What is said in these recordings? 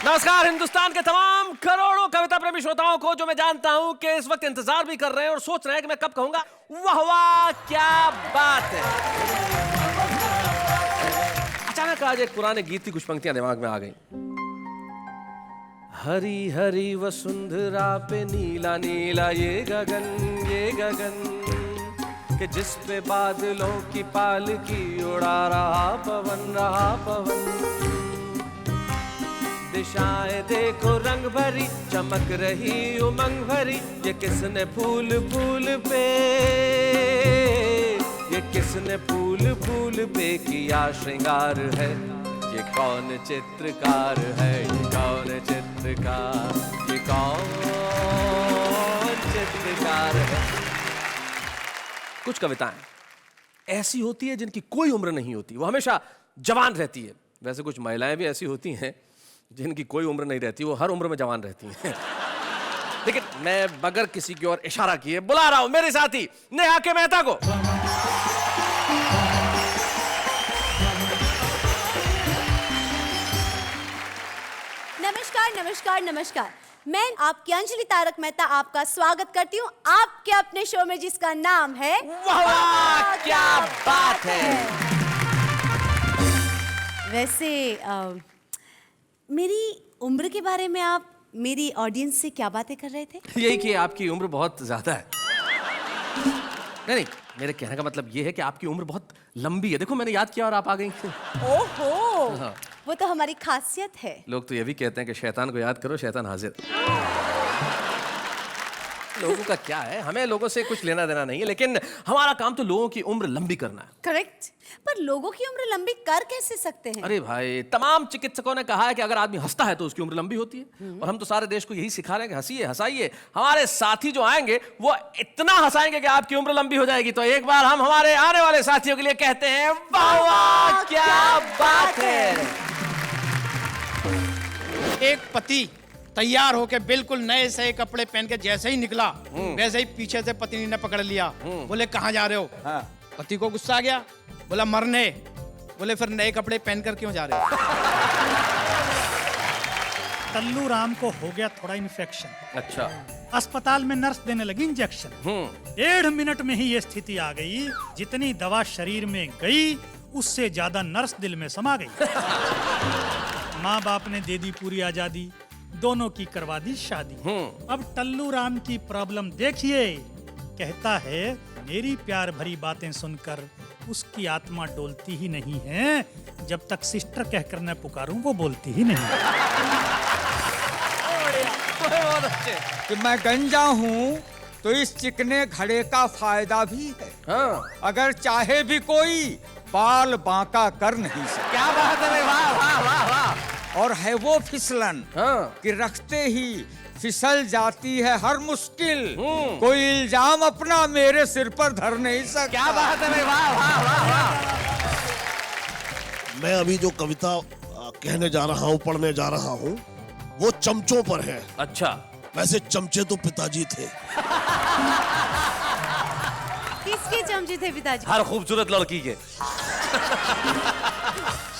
नमस्कार हिंदुस्तान के तमाम करोड़ों कविता प्रेमी श्रोताओं को, जो मैं जानता हूं कि इस वक्त इंतजार भी कर रहे हैं और सोच रहे हैं कि मैं कब कहूंगा वाह वाह क्या बात है। अचानक आज एक पुराने गीत की कुछ पंक्तियां दिमाग में आ गई। हरी हरी वसुंधरा पे नीला नीला ये गगन कि जिस पे बादलों की पालकी उड़ा रहा पवन। दिशाएं देखो रंग भरी, चमक रही उमंग भरी, ये किसने फूल पे, ये किसने फूल पे किया श्रृंगार है, ये कौन चित्रकार है, ये कौन चित्रकार, ये कौन चित्रकार है। कुछ कविताएं ऐसी होती है जिनकी कोई उम्र नहीं होती, वो हमेशा जवान रहती है। वैसे कुछ महिलाएं भी ऐसी होती हैं जिनकी कोई उम्र नहीं रहती, वो हर उम्र में जवान रहती हैं। लेकिन मैं बगैर किसी की ओर इशारा किए बुला रहा हूं मेरे साथी नेहा के मेहता को। नमस्कार नमस्कार नमस्कार, मैं आपकी अंजलि तारक मेहता आपका स्वागत करती हूँ आपके अपने शो में, जिसका नाम है वाह वाह क्या बात है। वैसे मेरी उम्र के बारे में आप मेरी ऑडियंस से क्या बातें कर रहे थे? यही कि आपकी उम्र बहुत ज्यादा है। नहीं, मेरे कहने का मतलब ये है कि आपकी उम्र बहुत लंबी है। देखो मैंने याद किया और आप आ गई। ओहो, हाँ। वो तो हमारी खासियत है। लोग तो ये भी कहते हैं कि शैतान को याद करो शैतान हाजिर। लोगों का क्या है, हमें लोगों से कुछ लेना देना नहीं है, लेकिन हमारा काम तो लोगों की उम्र लंबी करना है। करेक्ट, पर लोगों की उम्र लंबी कर कैसे सकते हैं? अरे भाई, तमाम चिकित्सकों ने कहा है कि अगर आदमी हंसता है तो उसकी उम्र लंबी होती है, और हम तो सारे देश को यही सिखा रहे हैं कि हंसिए हंसाइए। हमारे साथी जो आएंगे वो इतना हंसाएंगे कि आपकी उम्र लंबी हो जाएगी। तो एक बार हम हमारे आने वाले साथियों के लिए कहते हैं वाह वाह क्या बात है। एक पति तैयार होके बिल्कुल नए से कपड़े पहन के जैसे ही निकला, वैसे ही पीछे से पत्नी ने पकड़ लिया। बोले कहाँ जा रहे हो? पति को गुस्सा आ गया, बोला मरने। बोले फिर नए कपड़े पहनकर क्यों जा रहे हो? टल्लू राम को हो गया थोड़ा इन्फेक्शन। अच्छा। अस्पताल में नर्स देने लगी इंजेक्शन। 1.5 मिनट में ही ये स्थिति आ गई, जितनी दवा शरीर में गई उससे ज्यादा नर्स दिल में समा गई। माँ बाप ने दे दी पूरी आजादी, दोनों की करवा दी शादी। अब टल्लू राम की प्रॉब्लम देखिए, कहता है मेरी प्यार भरी बातें सुनकर उसकी आत्मा डोलती ही नहीं है, जब तक सिस्टर कहकर न पुकारूं वो बोलती ही नहीं। बहुत अच्छे। कि मैं गंजा हूँ तो इस चिकने घड़े का फायदा भी है। हाँ। अगर चाहे भी कोई बाल बांका कर नहीं सकता। क्या बात है, वाह वाह वाह वाह। और है वो फिसलन कि रखते ही फिसल जाती है हर मुश्किल, कोई इल्जाम अपना मेरे सिर पर धर नहीं सकता। क्या बात है, वाह वाह वाह वाह। मैं अभी जो कविता कहने जा रहा हूँ, पढ़ने जा रहा हूँ, वो चमचों पर है। अच्छा। वैसे चमचे तो पिताजी थे। किसके चमचे थे पिताजी? हर खूबसूरत लड़की के।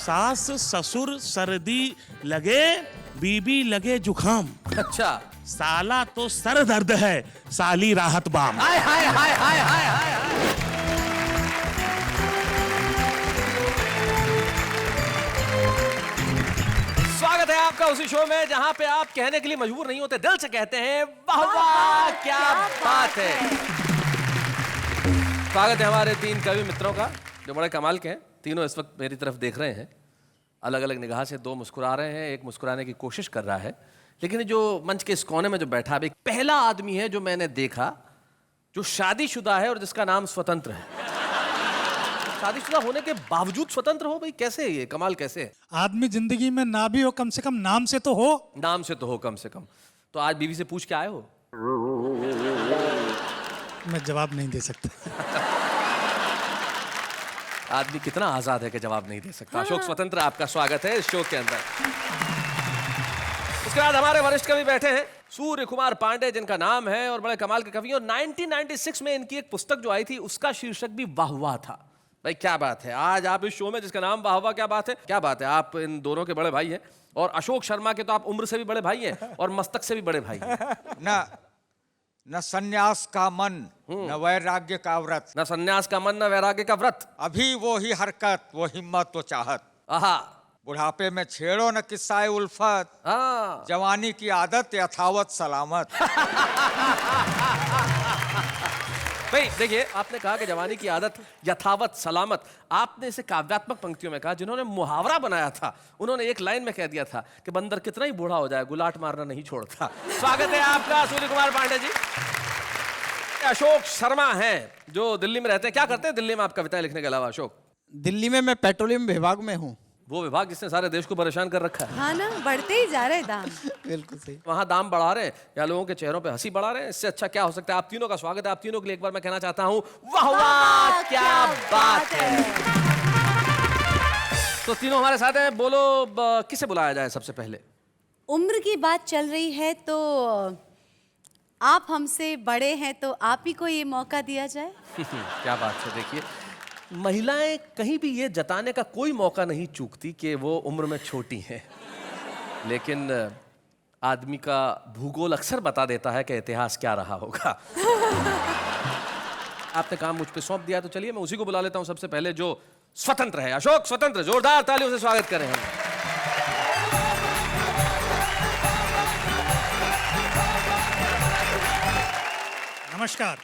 सास ससुर सर्दी लगे, बीबी लगे जुखाम। अच्छा। साला तो सर दर्द है, साली राहत बाम। हाय हाय हाय हाय हाय हाय। स्वागत है आपका उसी शो में जहां पे आप कहने के लिए मजबूर नहीं होते, दिल से कहते हैं वाह वाह क्या बात है। स्वागत है हमारे 3 कवि मित्रों का जो बड़े कमाल के हैं। तीनों इस वक्त मेरी तरफ देख रहे हैं, अलग अलग निगाह से। 2 मुस्कुरा रहे हैं, एक मुस्कुराने की कोशिश कर रहा है। लेकिन जो मंच के इस कोने में जो बैठा है, पहला आदमी है जो मैंने देखा जो शादीशुदा है और जिसका नाम स्वतंत्र है। शादीशुदा होने के बावजूद स्वतंत्र हो, भाई कैसे है ये, कमाल कैसे है? आदमी जिंदगी में ना भी हो, कम से कम नाम से तो हो। नाम से तो हो कम से कम। तो आज बीवी से पूछ के आए हो? मैं जवाब नहीं दे सकता। आदमी कितना आजाद है कि जवाब नहीं दे सकता। अशोक स्वतंत्र, आपका स्वागत है इस शो के अंदर। इसके बाद हमारे वरिष्ठ कवि बैठे हैं, सूर्य कुमार पांडे जिनका नाम है और बड़े कमाल के कवि। और 1996 में इनकी एक पुस्तक जो आई थी उसका शीर्षक भी वाह वाह था। भाई क्या बात है, आज आप इस शो में जिसका नाम वाह वाह, क्या बात है, क्या बात है। आप इन दोनों के बड़े भाई हैं और अशोक शर्मा के तो आप उम्र से भी बड़े भाई हैं और मस्तक से भी बड़े भाई हैं। न संन्यास का मन, न वैराग्य का व्रत, न सन्यास का मन, न वैराग्य का व्रत। अभी वो ही हरकत, वो हिम्मत, वो चाहत। आहा, बुढ़ापे में छेड़ो न किस्सा उल्फत, हाँ। जवानी की आदत यथावत सलामत। भाई देखिए, आपने कहा कि जवानी की आदत यथावत सलामत। आपने इसे काव्यात्मक पंक्तियों में कहा। जिन्होंने मुहावरा बनाया था उन्होंने एक लाइन में कह दिया था कि बंदर कितना ही बूढ़ा हो जाए गुलाट मारना नहीं छोड़ता। स्वागत है आपका सूर्य कुमार पांडे जी। अशोक शर्मा हैं जो दिल्ली में रहते हैं। क्या करते हैं दिल्ली में आप कविताएं लिखने के अलावा अशोक? दिल्ली में मैं पेट्रोलियम विभाग में हूँ। वो विभाग जिसने सारे देश को परेशान कर रखा है। हाँ ना, बढ़ते ही जा रहे दाम। बिल्कुल सही। वहां दाम बढ़ा रहे हैं या लोगों के चेहरों पे हंसी बढ़ा रहे हैं? इससे अच्छा क्या हो सकता है। आप तीनों का स्वागत है। आप तीनों के लिए एक बार मैं कहना चाहता हूं, वाह वाह क्या बात है। तो तीनों हमारे साथ हैं। बोलो किसे बुलाया जाए सबसे पहले? उम्र की बात चल रही है तो आप हमसे बड़े हैं तो आप ही को ये मौका दिया जाए। क्या बात है। देखिए, महिलाएं कहीं भी ये जताने का कोई मौका नहीं चूकती कि वो उम्र में छोटी हैं, लेकिन आदमी का भूगोल अक्सर बता देता है कि इतिहास क्या रहा होगा। आपने काम मुझ पे सौंप दिया तो चलिए मैं उसी को बुला लेता हूं सबसे पहले जो स्वतंत्र है। अशोक स्वतंत्र, जोरदार तालियों से स्वागत करें हम। नमस्कार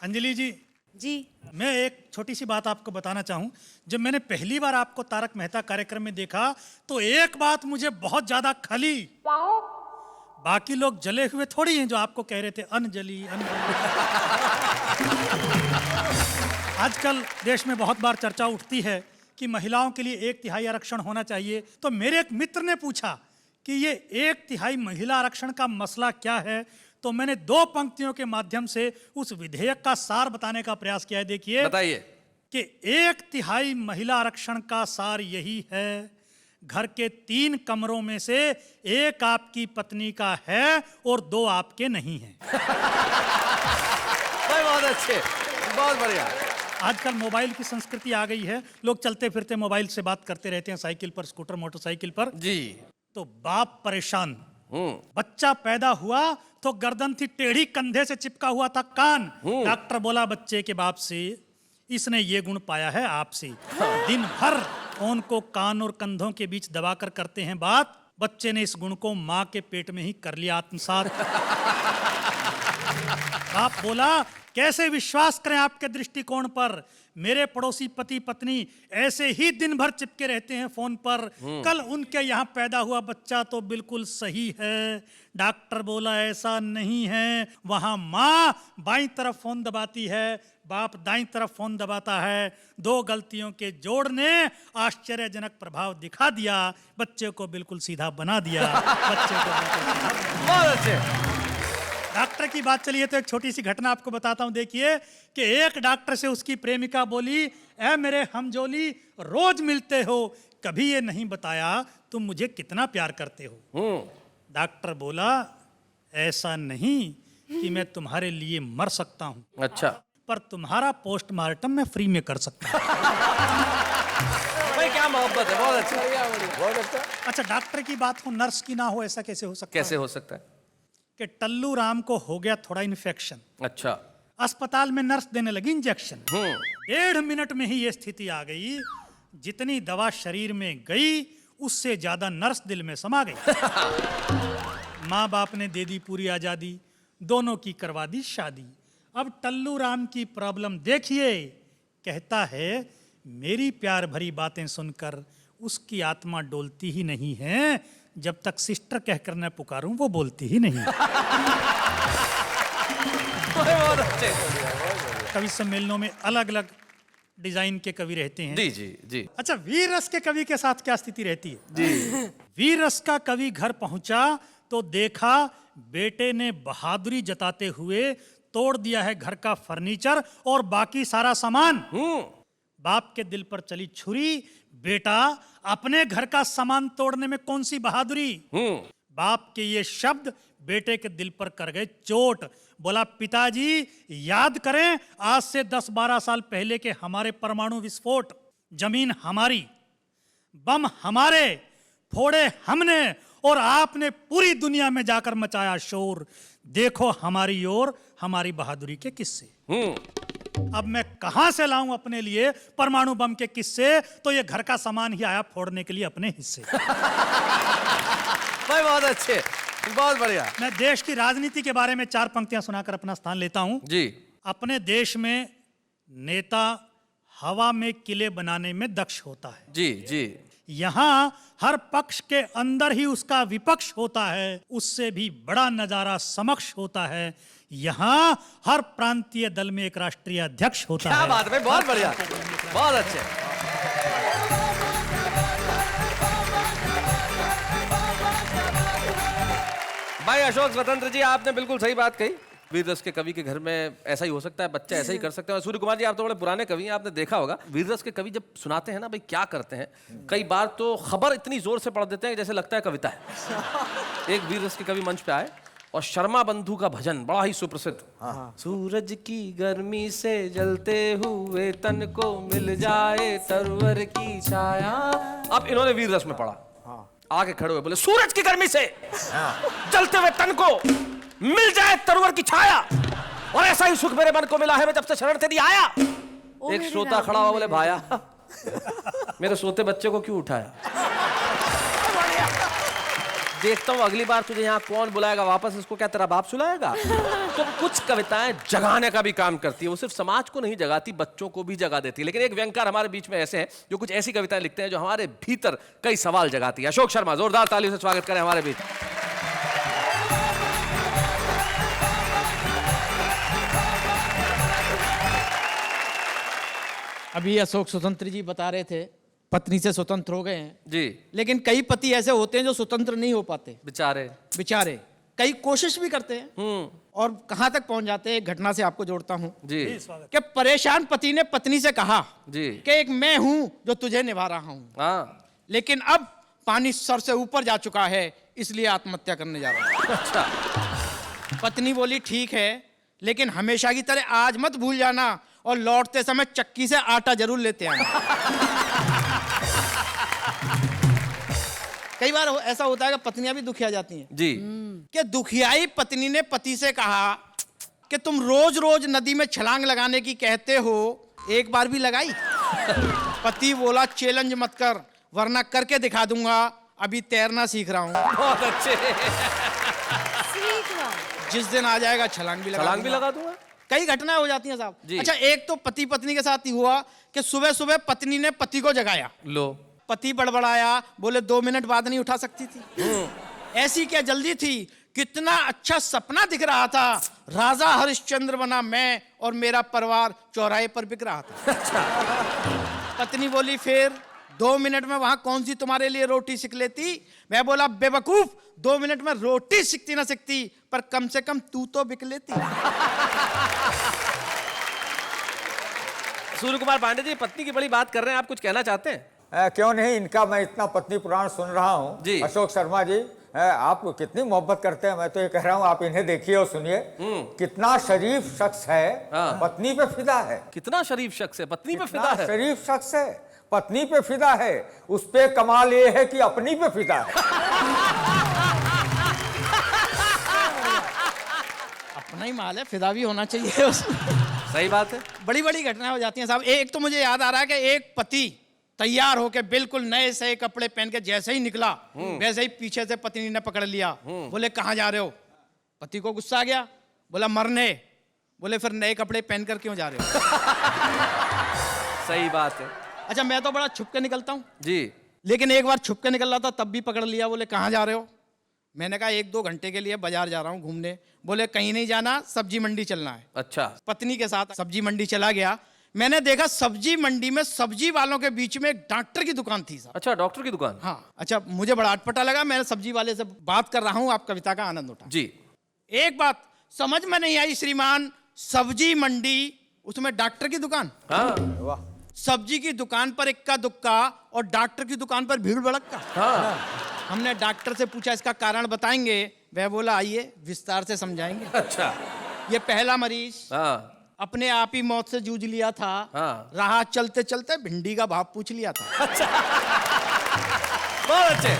अंजलि जी। जी। मैं एक छोटी सी बात आपको बताना चाहूं। जब मैंने पहली बार आपको तारक मेहता कार्यक्रम में देखा तो एक बात मुझे बहुत ज्यादा खली। बाकी लोग जले हुए थोड़ी हैं जो आपको कह रहे थे अनजली अनजली। आजकल देश में बहुत बार चर्चा उठती है कि महिलाओं के लिए 1/3 आरक्षण होना चाहिए। तो मेरे एक मित्र ने पूछा कि ये 1/3 महिला आरक्षण का मसला क्या है। तो मैंने 2 पंक्तियों के माध्यम से उस विधेयक का सार बताने का प्रयास किया है। देखिए, बताइए कि 1/3 महिला आरक्षण का सार यही है, घर के 3 कमरों में से 1 आपकी पत्नी का है और 2 आपके नहीं हैं। बहुत अच्छे, बहुत बढ़िया। आजकल मोबाइल की संस्कृति आ गई है। लोग चलते फिरते मोबाइल से बात करते रहते हैं, साइकिल पर, स्कूटर, मोटरसाइकिल पर। जी। तो बाप परेशान। बच्चा पैदा हुआ तो गर्दन थी टेढ़ी, कंधे से चिपका हुआ था कान। डॉक्टर बोला बच्चे के बाप से, इसने ये गुण पाया है आपसे। दिन भर फोन को कान और कंधों के बीच दबाकर करते हैं बात। बच्चे ने इस गुण को माँ के पेट में ही कर लिया आत्मसात। बाप बोला कैसे विश्वास करें आपके दृष्टिकोण पर। मेरे पड़ोसी पति पत्नी ऐसे ही दिन भर चिपके रहते हैं फोन पर। कल उनके यहाँ पैदा हुआ बच्चा तो बिल्कुल सही है। डॉक्टर बोला ऐसा नहीं है, वहां माँ बाईं तरफ फोन दबाती है, बाप दाईं तरफ फोन दबाता है। 2 गलतियों के जोड़ ने आश्चर्यजनक प्रभाव दिखा दिया। बच्चे को बिल्कुल सीधा बना दिया। बच्चे को बिल्कुल बहुत अच्छे। डॉक्टर की बात चली है तो एक छोटी सी घटना आपको बताता हूं। देखिए कि एक डॉक्टर से उसकी प्रेमिका बोली, ऐ मेरे हमजोली, रोज मिलते हो, कभी ये नहीं बताया तुम मुझे कितना प्यार करते हो। डॉक्टर बोला ऐसा नहीं कि मैं तुम्हारे लिए मर सकता हूं, अच्छा, पर तुम्हारा पोस्टमार्टम मैं फ्री में कर सकता हूं। भाई क्या मोहब्बत है। बहुत अच्छा, बहुत अच्छा। अच्छा, डॉक्टर की बात हो नर्स की ना हो, ऐसा कैसे हो सकता है? कैसे हो सकता है? कि टल्लू राम को हो गया थोड़ा इन्फेक्शन। अच्छा। अस्पताल में नर्स देने लगी इंजेक्शन। 1.5 मिनट में ही ये स्थिति आ गई। जितनी दवा शरीर में गई उससे ज्यादा नर्स दिल में समा गई। माँ बाप ने दे दी पूरी आजादी, दोनों की करवा दी शादी। अब टल्लू राम की प्रॉब्लम देखिए। कहता है मेरी प्यार भरी बातें सुनकर उसकी आत्मा डोलती ही नहीं है, जब तक सिस्टर कहकर न पुकारूं वो बोलती ही नहीं। बहुत अच्छे। कवि सम्मेलनों में अलग अलग डिजाइन के कवि रहते हैं। जी जी जी। अच्छा, वीर रस के कवि के साथ क्या स्थिति रहती है? जी। वीर रस का कवि घर पहुंचा तो देखा बेटे ने बहादुरी जताते हुए तोड़ दिया है घर का फर्नीचर और बाकी सारा सामान। बाप के दिल पर चली छुरी। बेटा, अपने घर का सामान तोड़ने में कौन सी बहादुरी? बाप के ये शब्द बेटे के दिल पर कर गए चोट। बोला, पिताजी याद करें आज से 10-12 साल पहले के हमारे परमाणु विस्फोट। जमीन हमारी, बम हमारे, फोड़े हमने और आपने पूरी दुनिया में जाकर मचाया शोर। देखो हमारी ओर हमारी बहादुरी के किस्से। अब मैं कहां से लाऊं अपने लिए परमाणु बम के किस्से? तो ये घर का सामान ही आया फोड़ने के लिए अपने हिस्से। भाई बहुत अच्छे, बहुत बढ़िया मैं देश की राजनीति के बारे में 4 पंक्तियां सुनाकर अपना स्थान लेता हूं। जी। अपने देश में नेता हवा में किले बनाने में दक्ष होता है। जी जी। यहां हर पक्ष के अंदर ही उसका विपक्ष होता है, उससे भी बड़ा नजारा समक्ष होता है। यहां हर प्रांतीय दल में एक राष्ट्रीय अध्यक्ष होता है। क्या बात है, बहुत बढ़िया, बहुत अच्छे। भाई अशोक स्वतंत्र जी, आपने बिल्कुल सही बात कही। वीररस के कवि के घर में ऐसा ही हो सकता है, बच्चा ऐसा ही कर सकते हैं। और सूर्य कुमार जी, आप तो बड़े पुराने कवि हैं, आपने देखा होगा वीररस के कवि जब सुनाते हैं ना, भाई क्या करते हैं, कई बार तो खबर इतनी जोर से पढ़ देते हैं जैसे लगता है कविता है। एक वीररस के कवि मंच पे आए और शर्मा बंधु का भजन बड़ा ही सुप्रसिद्ध, सूरज की गर्मी से जलते हुए तन को मिल जाए तरवर की छाया। अब इन्होंने वीररस में पढ़ा, आके खड़े हुए बोले, सूरज की गर्मी से जलते हुए तन को मिल जाए तरवर की छाया, और ऐसा ही सुख मेरे मन को मिला है मैं जब से शरण तेरी आया। एक श्रोता खड़ा हुआ बोले, भाया मेरे सोते बच्चे को क्यों उठाया? देखता हूँ अगली बार तुझे यहाँ कौन बुलाएगा वापस, इसको क्या तेरा बाप सुलाएगा? तो कुछ कविताएं जगाने का भी काम करती है, वो सिर्फ समाज को नहीं जगाती, बच्चों को भी जगा देती है। लेकिन एक व्यंगकार हमारे बीच में ऐसे हैं जो कुछ ऐसी कविताएं लिखते हैं जो हमारे भीतर कई सवाल जगाती है। अशोक शर्मा, जोरदार तालियों से स्वागत करें हमारे बीच। अभी अशोक स्वतंत्र जी बता रहे थे पत्नी से स्वतंत्र हो गए हैं जी। लेकिन कई पति ऐसे होते हैं जो स्वतंत्र नहीं हो पाते बेचारे। बेचारे। कई कोशिश भी करते हैं और कहां तक पहुंच जाते हैं। एक घटना से आपको जोड़ता हूं जी। कि परेशान पति ने पत्नी से कहा जी कि एक मैं हूं जो तुझे निभा रहा हूं, हाँ। लेकिन अब पानी सर से ऊपर जा चुका है, इसलिए आत्महत्या करने जा रहा हूं। अच्छा। पत्नी बोली, ठीक है, लेकिन हमेशा की तरह आज मत भूल जाना और लौटते समय चक्की से आटा जरूर लेते आना। कई बार ऐसा होता है कि पत्नियां भी दुखिया जाती हैं जी। कि दुखियाई पत्नी ने पति से कहा कि तुम रोज रोज नदी में छलांग लगाने की कहते हो, एक बार भी लगाई? पति बोला, चैलेंज मत कर वरना करके दिखा दूंगा, अभी तैरना सीख रहा हूं। बहुत अच्छे। जिस दिन आ जाएगा छलांग भी लगा दूंगा। कई घटनाएं हो जाती हैं साहब। जी। अच्छा, एक तो पति पत्नी के साथ ही हुआ कि सुबह सुबह पत्नी ने पति को जगाया, लो। पति बड़बड़ाया, बोले 2 मिनट बाद नहीं उठा सकती थी? ऐसी क्या जल्दी थी? कितना अच्छा सपना दिख रहा था, राजा हरिश्चंद्र बना मैं और मेरा परिवार चौराहे पर बिक रहा था। पत्नी बोली, फिर 2 मिनट में वहां कौन सी तुम्हारे लिए रोटी सीख लेती? मैं बोला, बेवकूफ, 2 मिनट में रोटी सीखती ना सीखती, पर कम से कम तू तो बिक लेती। सूर्य कुमार पांडे जी, पत्नी की बड़ी बात कर रहे हैं, आप कुछ कहना चाहते हैं? क्यों नहीं, इनका मैं इतना पत्नी पुराण सुन रहा हूँ। जी। अशोक शर्मा जी, आप कितनी मोहब्बत करते हैं। मैं तो ये कह रहा हूँ आप इन्हें देखिए और सुनिए, कितना शरीफ शख्स है, हाँ। पत्नी पे फिदा है। कितना शरीफ शख्स है, पत्नी पे कितना फिदा है। शरीफ शख्स है, पत्नी पे फिदा है। उस पे कमाल ये है कि अपनी पे फिदा है। अपना ही माल है, फिदा भी होना चाहिए उसमें। सही बात है। बड़ी बड़ी घटनाएं हो जाती हैं साहब। एक तो मुझे याद आ रहा है कि एक पति तैयार होके बिल्कुल नए से कपड़े पहन के जैसे ही निकला, वैसे ही पीछे से पत्नी ने पकड़ लिया। बोले, कहां जा रहे हो? पति को गुस्सा आ गया, बोला, मरने। बोले, फिर नए कपड़े पहन कर क्यों जा रहे हो? सही बात है। अच्छा, मैं तो बड़ा छुप के निकलता हूं जी। लेकिन एक बार छुप के निकल रहा था तब भी पकड़ लिया। बोले, कहां जा रहे हो? मैंने कहा, 1-2 घंटे के लिए बाजार जा रहा हूं घूमने। बोले, कहीं नहीं जाना, सब्जी मंडी चलना है। अच्छा। पत्नी के साथ सब्जी मंडी चला गया। मैंने देखा सब्जी मंडी में सब्जी वालों के बीच में एक डॉक्टर की दुकान थी साहब। अच्छा, डॉक्टर की दुकान। हाँ। अच्छा, मुझे बड़ा अटपटा लगा। मैं सब्जी वाले से बात कर रहा हूं, आप कविता का आनंद उठा। जी। एक बात समझ में नहीं आई श्रीमान, सब्जी मंडी, उसमें डॉक्टर की दुकान। हाँ। वाह। सब्जी की दुकान पर इक्का दुक्का और डॉक्टर की दुकान पर भीड़ भड़क्का। हाँ। हमने डॉक्टर से पूछा, इसका कारण बताएंगे? वह बोला आइए विस्तार से समझाएंगे। अच्छा। ये पहला मरीज हाँ अपने आप ही मौत से जूझ लिया था। हाँ। राह चलते चलते भिंडी का भाव पूछ लिया था। बहुत अच्छे।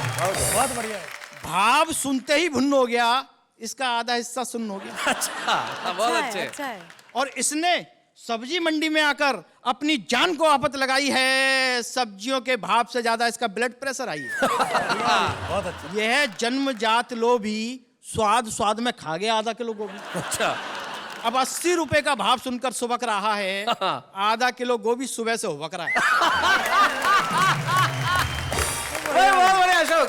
बहुत बढ़िया है। भाव सुनते ही भुन्न हो गया, इसका आधा हिस्सा सुन्न हो गया। अच्छा बहुत अच्छा है, अच्छे। अच्छा है। और इसने सब्जी मंडी में आकर अपनी जान को आफत लगाई है। सब्जियों के भाव से ज्यादा इसका ब्लड प्रेशर आई है। बहुत अच्छा। यह जन्मजात लोभी स्वाद स्वाद में खा गया आधा किलो गोभी। अच्छा। अब 80 रुपए का भाव सुनकर सुबक रहा है। आधा किलो गोभी सुबह से हुबक रहा है। बहुत बढ़िया अशोक।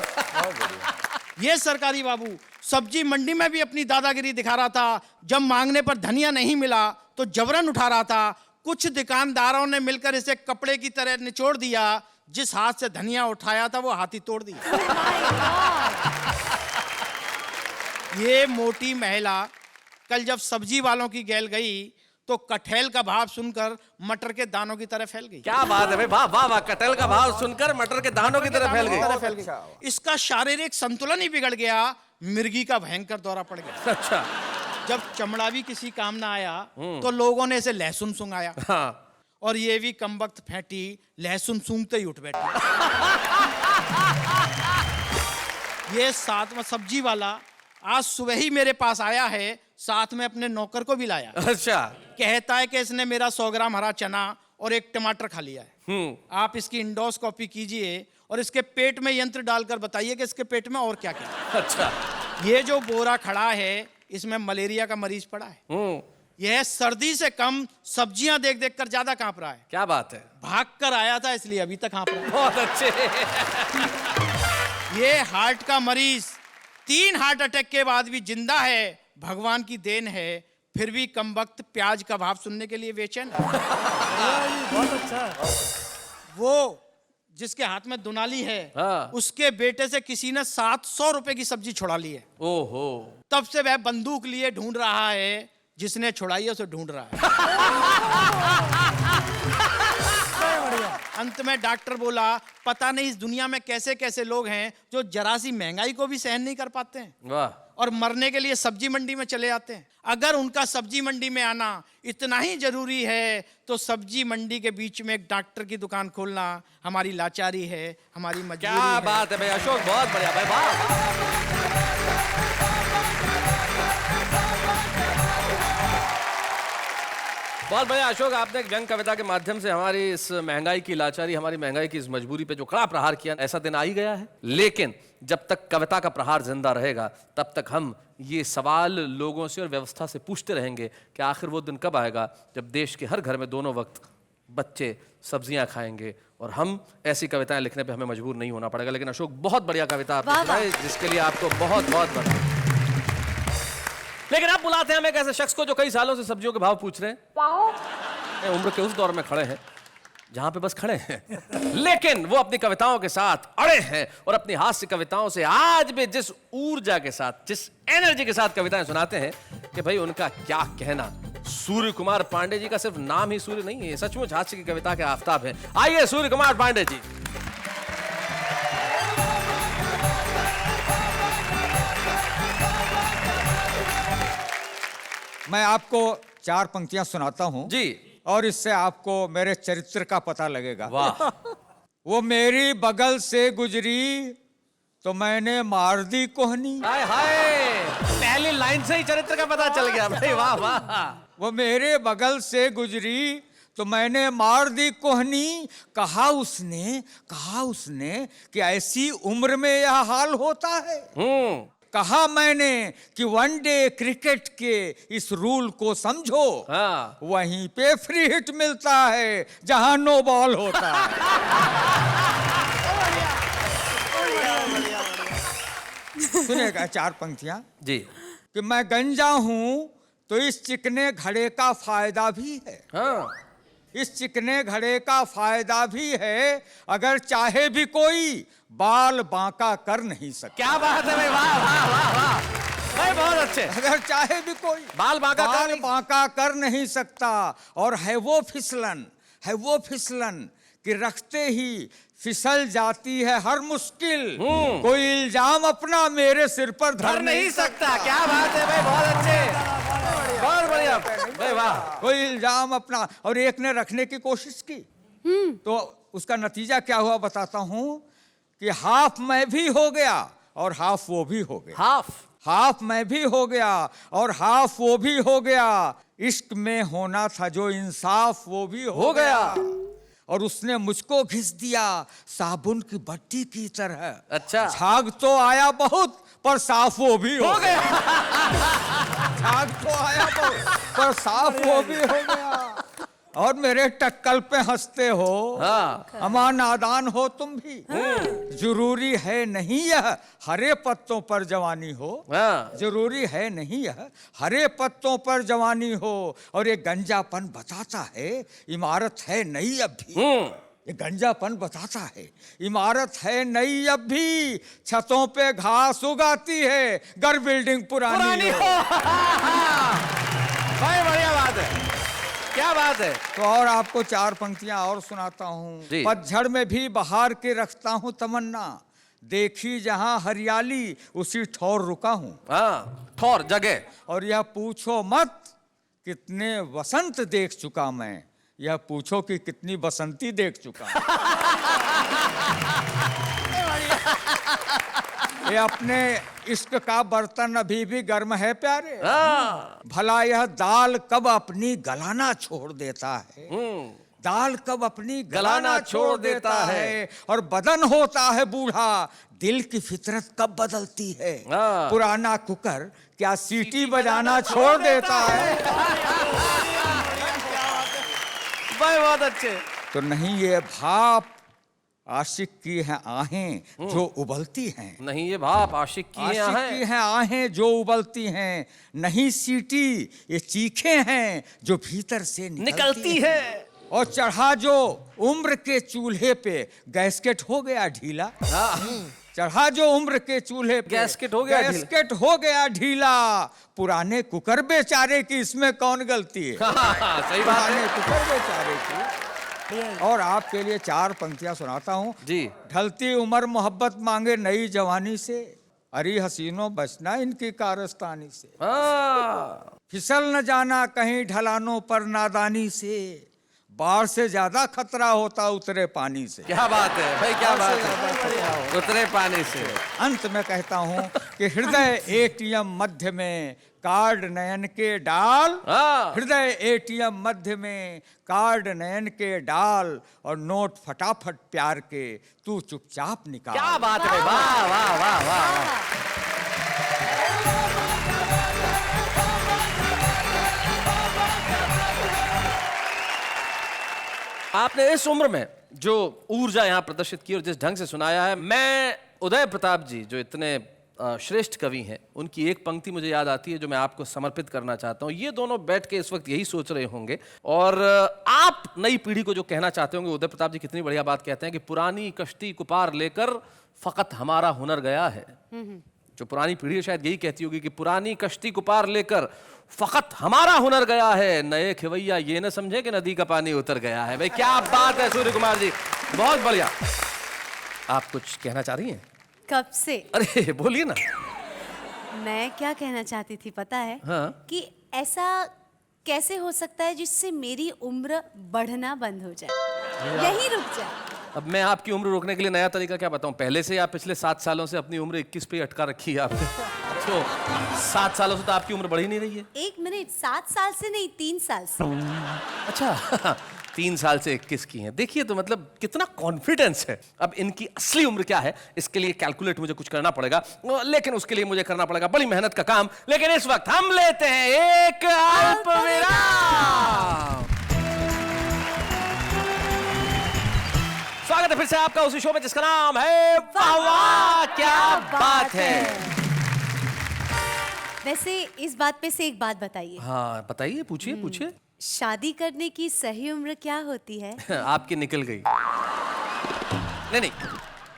ये सरकारी बाबू सब्जी मंडी में भी अपनी दादागिरी दिखा रहा था। जब मांगने पर धनिया नहीं मिला तो जबरन उठा रहा था। कुछ दुकानदारों ने मिलकर इसे कपड़े की तरह निचोड़ दिया। जिस हाथ से धनिया उठाया था वो हाथ ही तोड़ दिया। ये मोटी महिला कल जब सब्जी वालों की गैल गई तो कटहल का भाव सुनकर मटर के दानों की तरह फैल गई। क्या बात है भाई, वाह वाह वाह। कटहल का भाव सुनकर मटर के दानों की तरह फैल गई। इसका शारीरिक संतुलन ही बिगड़ गया। मिर्गी का भयंकर दौरा पड़ गया। अच्छा। जब चमड़ा भी किसी काम ना आया तो लोगों ने इसे लहसुन सूंघाया। हाँ। और ये भी कमबख्त फैंटी लहसुन सूंघते ही उठ बैठी। ये साथ में सब्जी वाला आज सुबह ही मेरे पास आया है, साथ में अपने नौकर को भी लाया। अच्छा। कहता है कि इसने मेरा 100 ग्राम हरा चना और एक टमाटर खा लिया है। आप इसकी इंडोस्कोपी कीजिए और इसके पेट में यंत्र डालकर बताइए कि इसके पेट में और क्या क्या है। अच्छा। ये जो बोरा खड़ा है इसमें मलेरिया का मरीज पड़ा है। यह सर्दी से कम सब्जियां देख देख कर ज्यादा कांप रहा है। क्या बात है। भाग कर आया था इसलिए अभी तक कांप रहा है। बहुत अच्छे। ये हार्ट का मरीज 3 हार्ट अटैक के बाद भी जिंदा है। भगवान की देन है। फिर भी कमबख्त प्याज का भाव सुनने के लिए बेचैन है। बहुत अच्छा है। वो जिसके हाथ में दुनाली है, हाँ। उसके बेटे से किसी ने 700 रुपए की सब्जी छुड़ा ली है। ओहो। तब से वह बंदूक लिए ढूंढ रहा है। जिसने छुड़ाई है उसे ढूंढ रहा है। अंत में डॉक्टर बोला पता नहीं इस दुनिया में कैसे कैसे लोग हैं जो जरा सी महंगाई को भी सहन नहीं कर पाते हैं वाह। और मरने के लिए सब्जी मंडी में चले आते हैं। अगर उनका सब्जी मंडी में आना इतना ही जरूरी है तो सब्जी मंडी के बीच में एक डॉक्टर की दुकान खोलना हमारी लाचारी है, हमारी मजबूरी क्या है। बात है भाई अशोक, बहुत बढ़िया भाई, वाह। बहुत बढ़िया अशोक, आपने एक व्यंग कविता के माध्यम से हमारी इस महंगाई की लाचारी, हमारी महंगाई की इस मजबूरी पे जो कड़ा प्रहार किया। ऐसा दिन आ ही गया है, लेकिन जब तक कविता का प्रहार जिंदा रहेगा तब तक हम ये सवाल लोगों से और व्यवस्था से पूछते रहेंगे कि आखिर वो दिन कब आएगा जब देश के हर घर में दोनों वक्त बच्चे सब्जियां खाएंगे और हम ऐसी कविताएं लिखने पे हमें मजबूर नहीं होना पड़ेगा। लेकिन अशोक बहुत बढ़िया कविता आपने सुनाई, जिसके लिए आपको बहुत बहुत बधाई। लेकिन आप बुलाते हैं हम एक ऐसे शख्स को जो कई सालों से सब्जियों के भाव पूछ रहे हैं, उम्र के उस दौर में खड़े हैं जहां पे बस खड़े हैं, लेकिन वो अपनी कविताओं के साथ अड़े हैं और अपनी हास्य कविताओं से आज भी जिस ऊर्जा के साथ, जिस एनर्जी के साथ कविताएं सुनाते हैं कि भाई उनका क्या कहना। सूर्य कुमार पांडे जी का सिर्फ नाम ही सूर्य नहीं है, सचमुच हास्य की कविता के आफताब है। आइए सूर्य कुमार पांडे जी। मैं आपको 4 पंक्तियां सुनाता हूं जी। और इससे आपको मेरे चरित्र का पता लगेगा। वाह। वो मेरी बगल से गुजरी तो मैंने मार दी कोहनी। हाय हाय, पहली लाइन से ही चरित्र का पता चल गया भाई, वाह वाह। वो मेरे बगल से गुजरी तो मैंने मार दी कोहनी। कहा उसने कि ऐसी उम्र में यह हाल होता है। कहा मैंने कि वनडे क्रिकेट के इस रूल को समझो। हाँ। वहीं पे फ्री हिट मिलता है जहां नो बॉल होता है। सुनेगा 4 पंक्तियां जी। कि मैं गंजा हूं तो इस चिकने घड़े का फायदा भी है। हाँ। इस चिकने घड़े का फायदा भी है। अगर चाहे भी कोई बाल बांका कर नहीं सकता। क्या बात है भाई, वाह वाह वाह वाह भाई, बहुत अच्छे। अगर चाहे भी कोई बाल बांका कर नहीं सकता। और है वो फिसलन कि रखते ही फिसल जाती है हर मुश्किल। कोई इल्जाम अपना मेरे सिर पर धर नहीं सकता। क्या बात है भाई, बहुत अच्छे, बहुत बढ़िया भाई, वाह। कोई इल्जाम अपना, और एक ने रखने की कोशिश की तो उसका नतीजा क्या हुआ बताता हूं कि हाफ मैं भी हो गया और हाफ वो भी हो गया। हाफ मैं भी हो गया और हाफ वो भी हो गया। इश्क में होना था जो इंसाफ वो भी हो गया। और उसने मुझको घिस दिया साबुन की बट्टी की तरह। अच्छा। झाग तो आया बहुत पर साफ वो भी हो गया। झाग तो आया बहुत पर साफ वो भी हो गया। और मेरे टक्कल पे हंसते हो। हाँ। अमा नादान हो तुम भी। जरूरी है नहीं यह हरे पत्तों पर जवानी हो। हाँ। जरूरी है नहीं यह हरे पत्तों पर जवानी हो। और ये गंजापन बताता है इमारत है नई अब भी। ये गंजापन बताता है इमारत है नई अब भी। छतों पे घास उगाती है घर बिल्डिंग पुरानी हो। भाई बढ़िया बात है, क्या बात है। तो और आपको 4 पंक्तियां और सुनाता जी। हूँ। पतझड़ में भी बहार के रखता हूँ तमन्ना। देखी जहां हरियाली उसी ठौर रुका हूँ। हाँ, ठौर जगह। और यह पूछो मत कितने वसंत देख चुका मैं। यह पूछो कि कितनी बसंती देख चुका। ये अपने इश्क का बर्तन अभी भी गर्म है प्यारे। भला यह दाल कब अपनी गलाना छोड़ देता है। दाल कब अपनी गलाना छोड़ देता है। और बदन होता है बूढ़ा दिल की फितरत कब बदलती है। पुराना कुकर क्या सीटी बजाना छोड़ देता है। भाई बहुत अच्छे। तो नहीं ये भाप आशिक की हैं आहें जो उबलती हैं। नहीं ये भाप आशिक की आशिक है की हैं आहें जो उबलती हैं। नहीं सीटी ये चीखे हैं जो भीतर से निकलती है। और चढ़ा जो उम्र के चूल्हे पे गैस्केट हो गया ढीला। चढ़ा जो उम्र के चूल्हे पे गैस्केट हो गया ढीला। गैस्केट हो गया ढीला। पुराने कुकर बेचारे की इसमें कौन गलती है। सही बात पुराने है कुकर बेचारे की। और आपके लिए 4 पंक्तियां सुनाता हूँ जी। ढलती उम्र मोहब्बत मांगे नई जवानी से। अरे हसीनों बचना इनकी कारस्तानी से। फिसल न जाना कहीं ढलानों पर नादानी से। बाढ़ से ज्यादा खतरा होता उतरे पानी से। क्या बात है भाई, क्या बात है, उतरे पानी से। अंत में कहता हूँ कि हृदय एटीएम मध्य में कार्ड नयन के डाल। हृदय एटीएम मध्य में कार्ड नयन के डाल। और नोट फटाफट प्यार के तू चुपचाप निकाल। क्या बात है, वाह वाह वाह वाह। आपने इस उम्र में जो ऊर्जा यहाँ प्रदर्शित की और जिस ढंग से सुनाया है, मैं उदय प्रताप जी जो इतने श्रेष्ठ कवि हैं, उनकी एक पंक्ति मुझे याद आती है जो मैं आपको समर्पित करना चाहता हूँ। ये दोनों बैठ के इस वक्त यही सोच रहे होंगे और आप नई पीढ़ी को जो कहना चाहते होंगे, उदय प्रताप जी कितनी बढ़िया बात कहते हैं कि पुरानी कश्ती को पार लेकर फकत हमारा हुनर गया है। जो पुरानी पीढ़ी शायद यही कहती होगी कि पुरानी कश्ती को पार लेकर फकत हमारा हुनर गया है। नए खिवैया ये न समझे कि नदी का पानी उतर गया है। भाई क्या बात है सूर्य कुमार जी, बहुत बढ़िया। आप कुछ कहना चाह रही हैं? कब से? अरे बोलिए ना। मैं क्या कहना चाहती थी पता है? हाँ। कि ऐसा कैसे हो सकता है जिससे मेरी उम्र बढ़ना बंद हो जाए, यही रुक जाए। अब मैं आपकी उम्र रोकने के लिए नया तरीका क्या बताऊं। पहले से आप पिछले 7 सालों से अपनी उम्र 21 पे अटका रखी है आपने। तो 7 सालों से तो आपकी उम्र बढ़ी नहीं रही है। 1 मिनट, 7 साल से नहीं, 3 साल से। अच्छा 3 साल से 21 की हैं। देखिए तो मतलब कितना कॉन्फिडेंस है। अब इनकी असली उम्र क्या है इसके लिए कैलकुलेट मुझे कुछ करना पड़ेगा, लेकिन उसके लिए मुझे करना पड़ेगा बड़ी मेहनत का काम। लेकिन इस वक्त हम लेते हैं एक अल्प विराम। स्वागत है फिर से आपका उसी शो में जिसका नाम है वाह वाह क्या बात है। वैसे इस बात पे से एक बात बताइए। हाँ बताइए, पूछिए पूछिए। शादी करने की सही उम्र क्या होती है? आपकी निकल गई। नहीं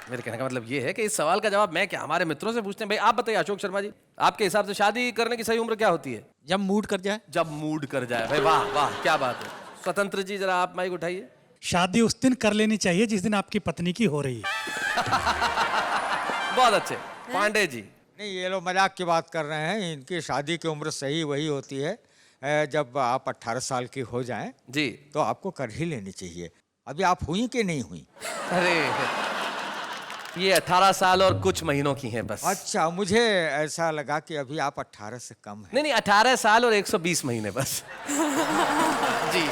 मेरे कहने का मतलब ये है कि इस सवाल का जवाब मैं क्या हमारे मित्रों से पूछते हैं। भाई आप बताइए अशोक शर्मा जी, आपके हिसाब से शादी करने की सही उम्र क्या होती है? जब मूड कर जाए। जब मूड कर जाए। भाई वाह वाह क्या बात है। स्वतंत्र जी जरा आप माइक उठाइए। शादी उस दिन कर लेनी चाहिए जिस दिन आपकी पत्नी की हो रही है। बहुत अच्छे। पांडे जी। नहीं, ये लोग मजाक की बात कर रहे हैं। इनकी शादी की उम्र सही वही होती है जब आप 18 साल की हो जाएं जी। तो आपको कर ही लेनी चाहिए। अभी आप हुई कि नहीं हुई? अरे ये 18 साल और कुछ महीनों की हैं बस। अच्छा, मुझे ऐसा लगा कि अभी आप 18 से कम हैं। नहीं नहीं, 18 साल और 120 महीने बस। जी।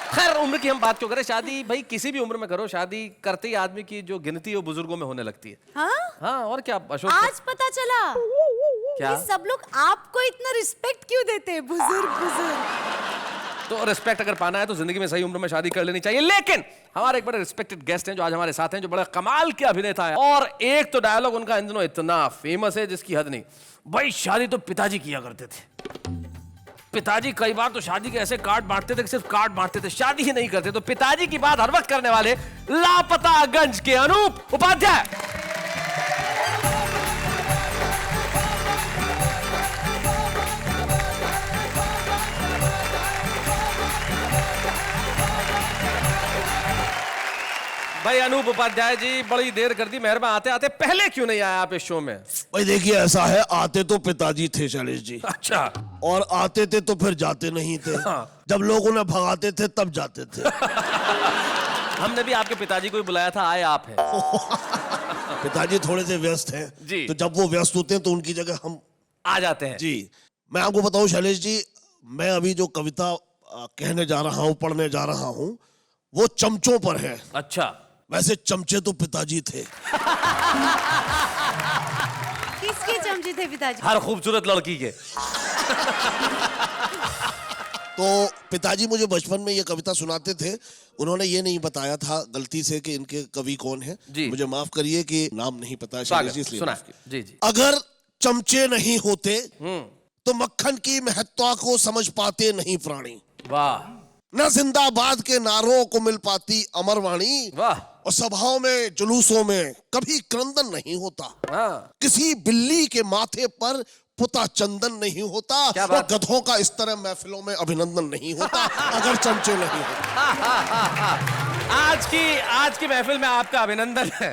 खैर उम्र की हम बात क्यों करें, शादी भाई किसी भी उम्र में करो, शादी करते ही आदमी की जो गिनती है वो बुजुर्गों में होने लगती है। हाँ? हाँ और क्या अशोक। आज पता चला क्या? कि सब लोग आपको इतना रिस्पेक्ट क्यों देते हैं, बुजुर्ग बुजुर्ग। तो रिस्पेक्ट अगर पाना है तो जिंदगी में सही उम्र में शादी कर लेनी चाहिए। लेकिन हमारे एक बड़े रिस्पेक्टेड गेस्ट हैं जो आज हमारे साथ हैं, जो बड़े कमाल के अभिनेता है। और एक तो डायलॉग उनका इन दिनों इतना फेमस है जिसकी हद नहीं। भाई शादी तो पिताजी किया करते थे। पिताजी कई बार तो शादी के ऐसे कार्ड बांटते थे कि सिर्फ कार्ड बांटते थे, शादी ही नहीं करते। तो पिताजी की बात हर वक्त करने वाले लापतागंज के अनूप उपाध्याय। भाई अनूप उपाध्याय जी, बड़ी देर कर दी, मेहरबान। आते आते पहले क्यों नहीं आया आप इस शो में? भाई देखिए, ऐसा है, आते तो पिताजी थे शैलेश जी, अच्छा। और आते थे तो फिर जाते नहीं थे। हाँ। जब लोग उन्हें भगाते थे तब जाते थे। हमने भी आपके पिताजी को ही बुलाया था, आए आप हैं। पिताजी थोड़े से व्यस्त हैं जी। तो जब वो व्यस्त होते हैं तो उनकी जगह हम आ जाते हैं। जी। मैं आपको बताऊं शैलेश जी, मैं अभी जो कविता कहने जा रहा हूं, पढ़ने जा रहा हूं, वो चमचों पर है। अच्छा। वैसे चमचे तो पिताजी थे। किसके चमचे थे पिताजी? हर खूबसूरत लड़की के। तो पिताजी मुझे बचपन में ये कविता सुनाते थे। उन्होंने ये नहीं बताया था गलती से कि इनके कवि कौन है। जी। मुझे माफ करिए कि नाम नहीं पता है शैलेश जी, इसलिए सुना। माफ कीजिए। जी जी। अगर चमचे नहीं होते तो मक्खन की महत्ता को समझ पाते नहीं प्राणी। वाह न जिंदाबाद के नारों को मिल पाती अमर वाणी। वाह। और सभाओं में जुलूसों में कभी क्रंदन नहीं होता। हाँ। किसी बिल्ली के माथे पर पुता चंदन नहीं होता। क्या और बात? गधों का इस तरह महफिलों में अभिनंदन नहीं होता अगर चमचे नहीं होते। आज की महफिल में आपका अभिनंदन है।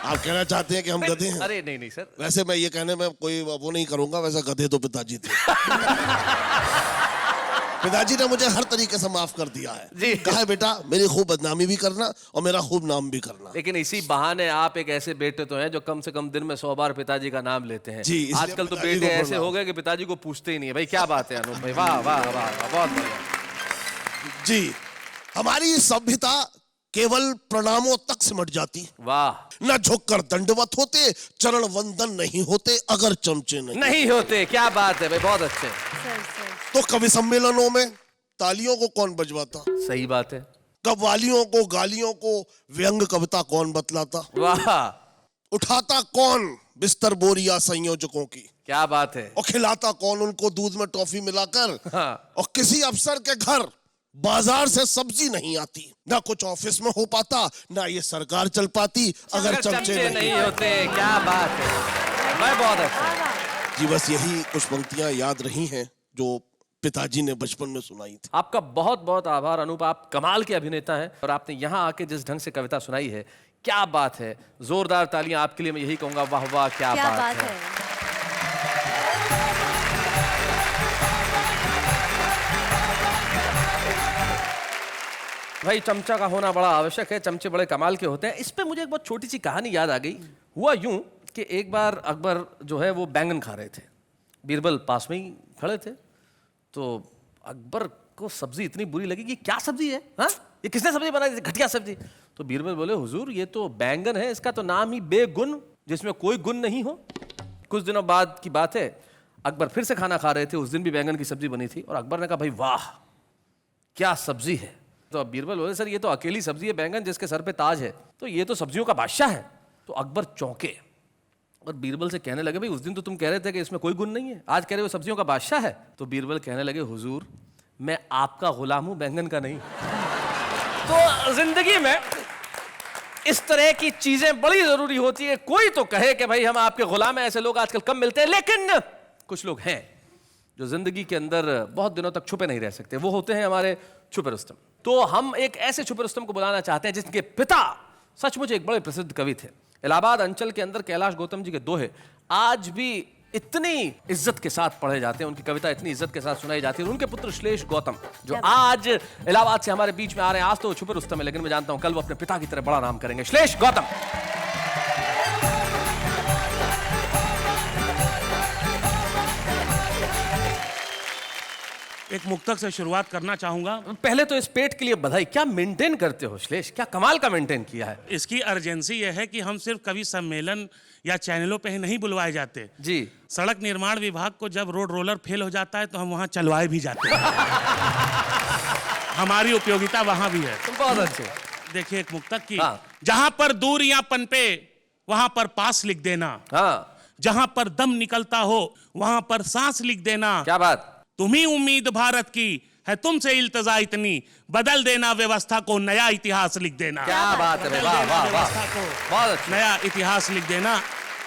आप कहना चाहते हैं कि हम गधे हैं? अरे नहीं नहीं सर। वैसे मैं ये कहने में कोई वो नहीं करूंगा, वैसे गधे तो पिताजी थे। पिताजी ने मुझे हर तरीके से माफ कर दिया है। जी। कहा है बेटा मेरी खूब बदनामी भी करना और मेरा खूब नाम भी करना। लेकिन इसी बहाने आप एक ऐसे बेटे तो हैं जो कम से कम दिन में 100 बार पिताजी का नाम लेते हैं। जी, इसलिए आजकल तो पिताजी बेटे को ऐसे प्रणाम। हो गए कि पिताजी को पूछते ही नहीं है। भाई क्या बात है अनूप भाई, वाह वाह वाह वाह, बहुत बढ़िया। जी। हमारी सभ्यता केवल प्रणामों तक सिमट जाती। वाह। न झुककर दंडवत होते, चरण वंदन नहीं होते अगर चमचे नहीं होते। क्या बात है भाई, बहुत अच्छे। Sir sir. तो कवि सम्मेलनों में तालियों को कौन बजवाता? सही बात है। कव्वालियों को, गालियों को व्यंग कविता कौन बतलाता? वाह। उठाता कौन बिस्तर बोरिया संयोजकों की? क्या बात है। और खिलाता कौन उनको दूध में टॉफी मिलाकर? हाँ। और किसी अफसर के घर बाजार से सब्जी नहीं आती, ना कुछ ऑफिस में हो पाता, ना ये सरकार चल पाती अगर चमचे नहीं होते। क्या बात है भाई, बहुत अच्छा। जी। बस यही कुछ पंक्तियां याद रही हैं जो पिताजी ने बचपन में सुनाई थी। आपका बहुत बहुत आभार अनूप, आप कमाल के अभिनेता हैं और आपने यहाँ आके जिस ढंग से कविता सुनाई है, क्या बात है। जोरदार तालियां आपके लिए, मैं यही कहूंगा, वाह वाह क्या बात है। भाई चमचा का होना बड़ा आवश्यक है, चमचे बड़े कमाल के होते हैं। इस पे मुझे एक बहुत छोटी सी कहानी याद आ गई। हुआ यूं कि एक बार अकबर जो है वो बैंगन खा रहे थे, बीरबल पास में ही खड़े थे। तो अकबर को सब्जी इतनी बुरी लगी कि क्या सब्जी है, हाँ ये किसने सब्जी बनाई, घटिया सब्जी। तो बीरबल बोले हुजूर ये तो बैंगन है, इसका तो नाम ही बेगुन, जिसमें कोई गुण नहीं हो। कुछ दिनों बाद की बात है, अकबर फिर से खाना खा रहे थे, उस दिन भी बैंगन की सब्जी बनी थी। और अकबर ने कहा भाई वाह क्या सब्जी है। तो अब बीरबल बोले सर ये तो अकेली सब्जी है बैंगन जिसके सर पे ताज है, तो ये तो सब्जियों का बादशाह है। तो अकबर चौंके और बीरबल से कहने लगे भाई उस दिन तो तुम कह रहे थे कि इसमें कोई गुण नहीं है, आज कह रहे हो सब्जियों का बादशाह है। तो बीरबल कहने लगे हुजूर मैं आपका गुलाम हूं, बैंगन का नहीं। तो जिंदगी में इस तरह की चीजें बड़ी जरूरी होती है। कोई तो कहे कि भाई हम आपके गुलाम हैं, ऐसे लोग आजकल कम मिलते हैं, लेकिन कुछ लोग हैं जो जिंदगी के अंदर बहुत दिनों तक छुपे नहीं रह सकते, वो होते हैं हमारे छुपे रुस्तम। तो हम एक ऐसे छुपे रुस्तम को बुलाना चाहते हैं जिनके पिता सचमुच एक बड़े प्रसिद्ध कवि थे, इलाहाबाद अंचल के अंदर कैलाश गौतम जी के दोहे आज भी इतनी इज्जत के साथ पढ़े जाते हैं, उनकी कविता इतनी इज्जत के साथ सुनाई जाती है। उनके पुत्र श्लेष गौतम जो आज इलाहाबाद से हमारे बीच में आ रहे हैं, आज तो वो छुपे रुस्तम है, लेकिन मैं जानता हूं कल वो अपने पिता की तरह बड़ा नाम करेंगे। श्लेष गौतम। एक मुक्तक से शुरुआत करना चाहूंगा। पहले तो इस पेट के लिए बधाई, क्या मेंटेन करते हो श्लेष, क्या कमाल का मेंटेन किया है। इसकी अर्जेंसी यह है कि हम सिर्फ कवि सम्मेलन या चैनलों पे ही नहीं बुलवाए जाते जी। सड़क निर्माण विभाग को जब रोड रोलर फेल हो जाता है तो हम वहां चलवाए भी जाते हैं। हमारी उपयोगिता वहां भी है। बहुत अच्छे। देखिए एक मुक्तक की, हाँ। जहां पर दूरियां पनपे वहां पर पास लिख देना, हाँ, जहां पर दम निकलता हो वहां पर सांस लिख देना, क्या बात। तुम्ही उम्मीद भारत की है, तुमसे इल्तजा इतनी, बदल देना व्यवस्था को, नया इतिहास लिख देना। क्या बात है, बदल वाह देना वाह वाह, व्यवस्था को, बहुत अच्छा। नया इतिहास लिख देना।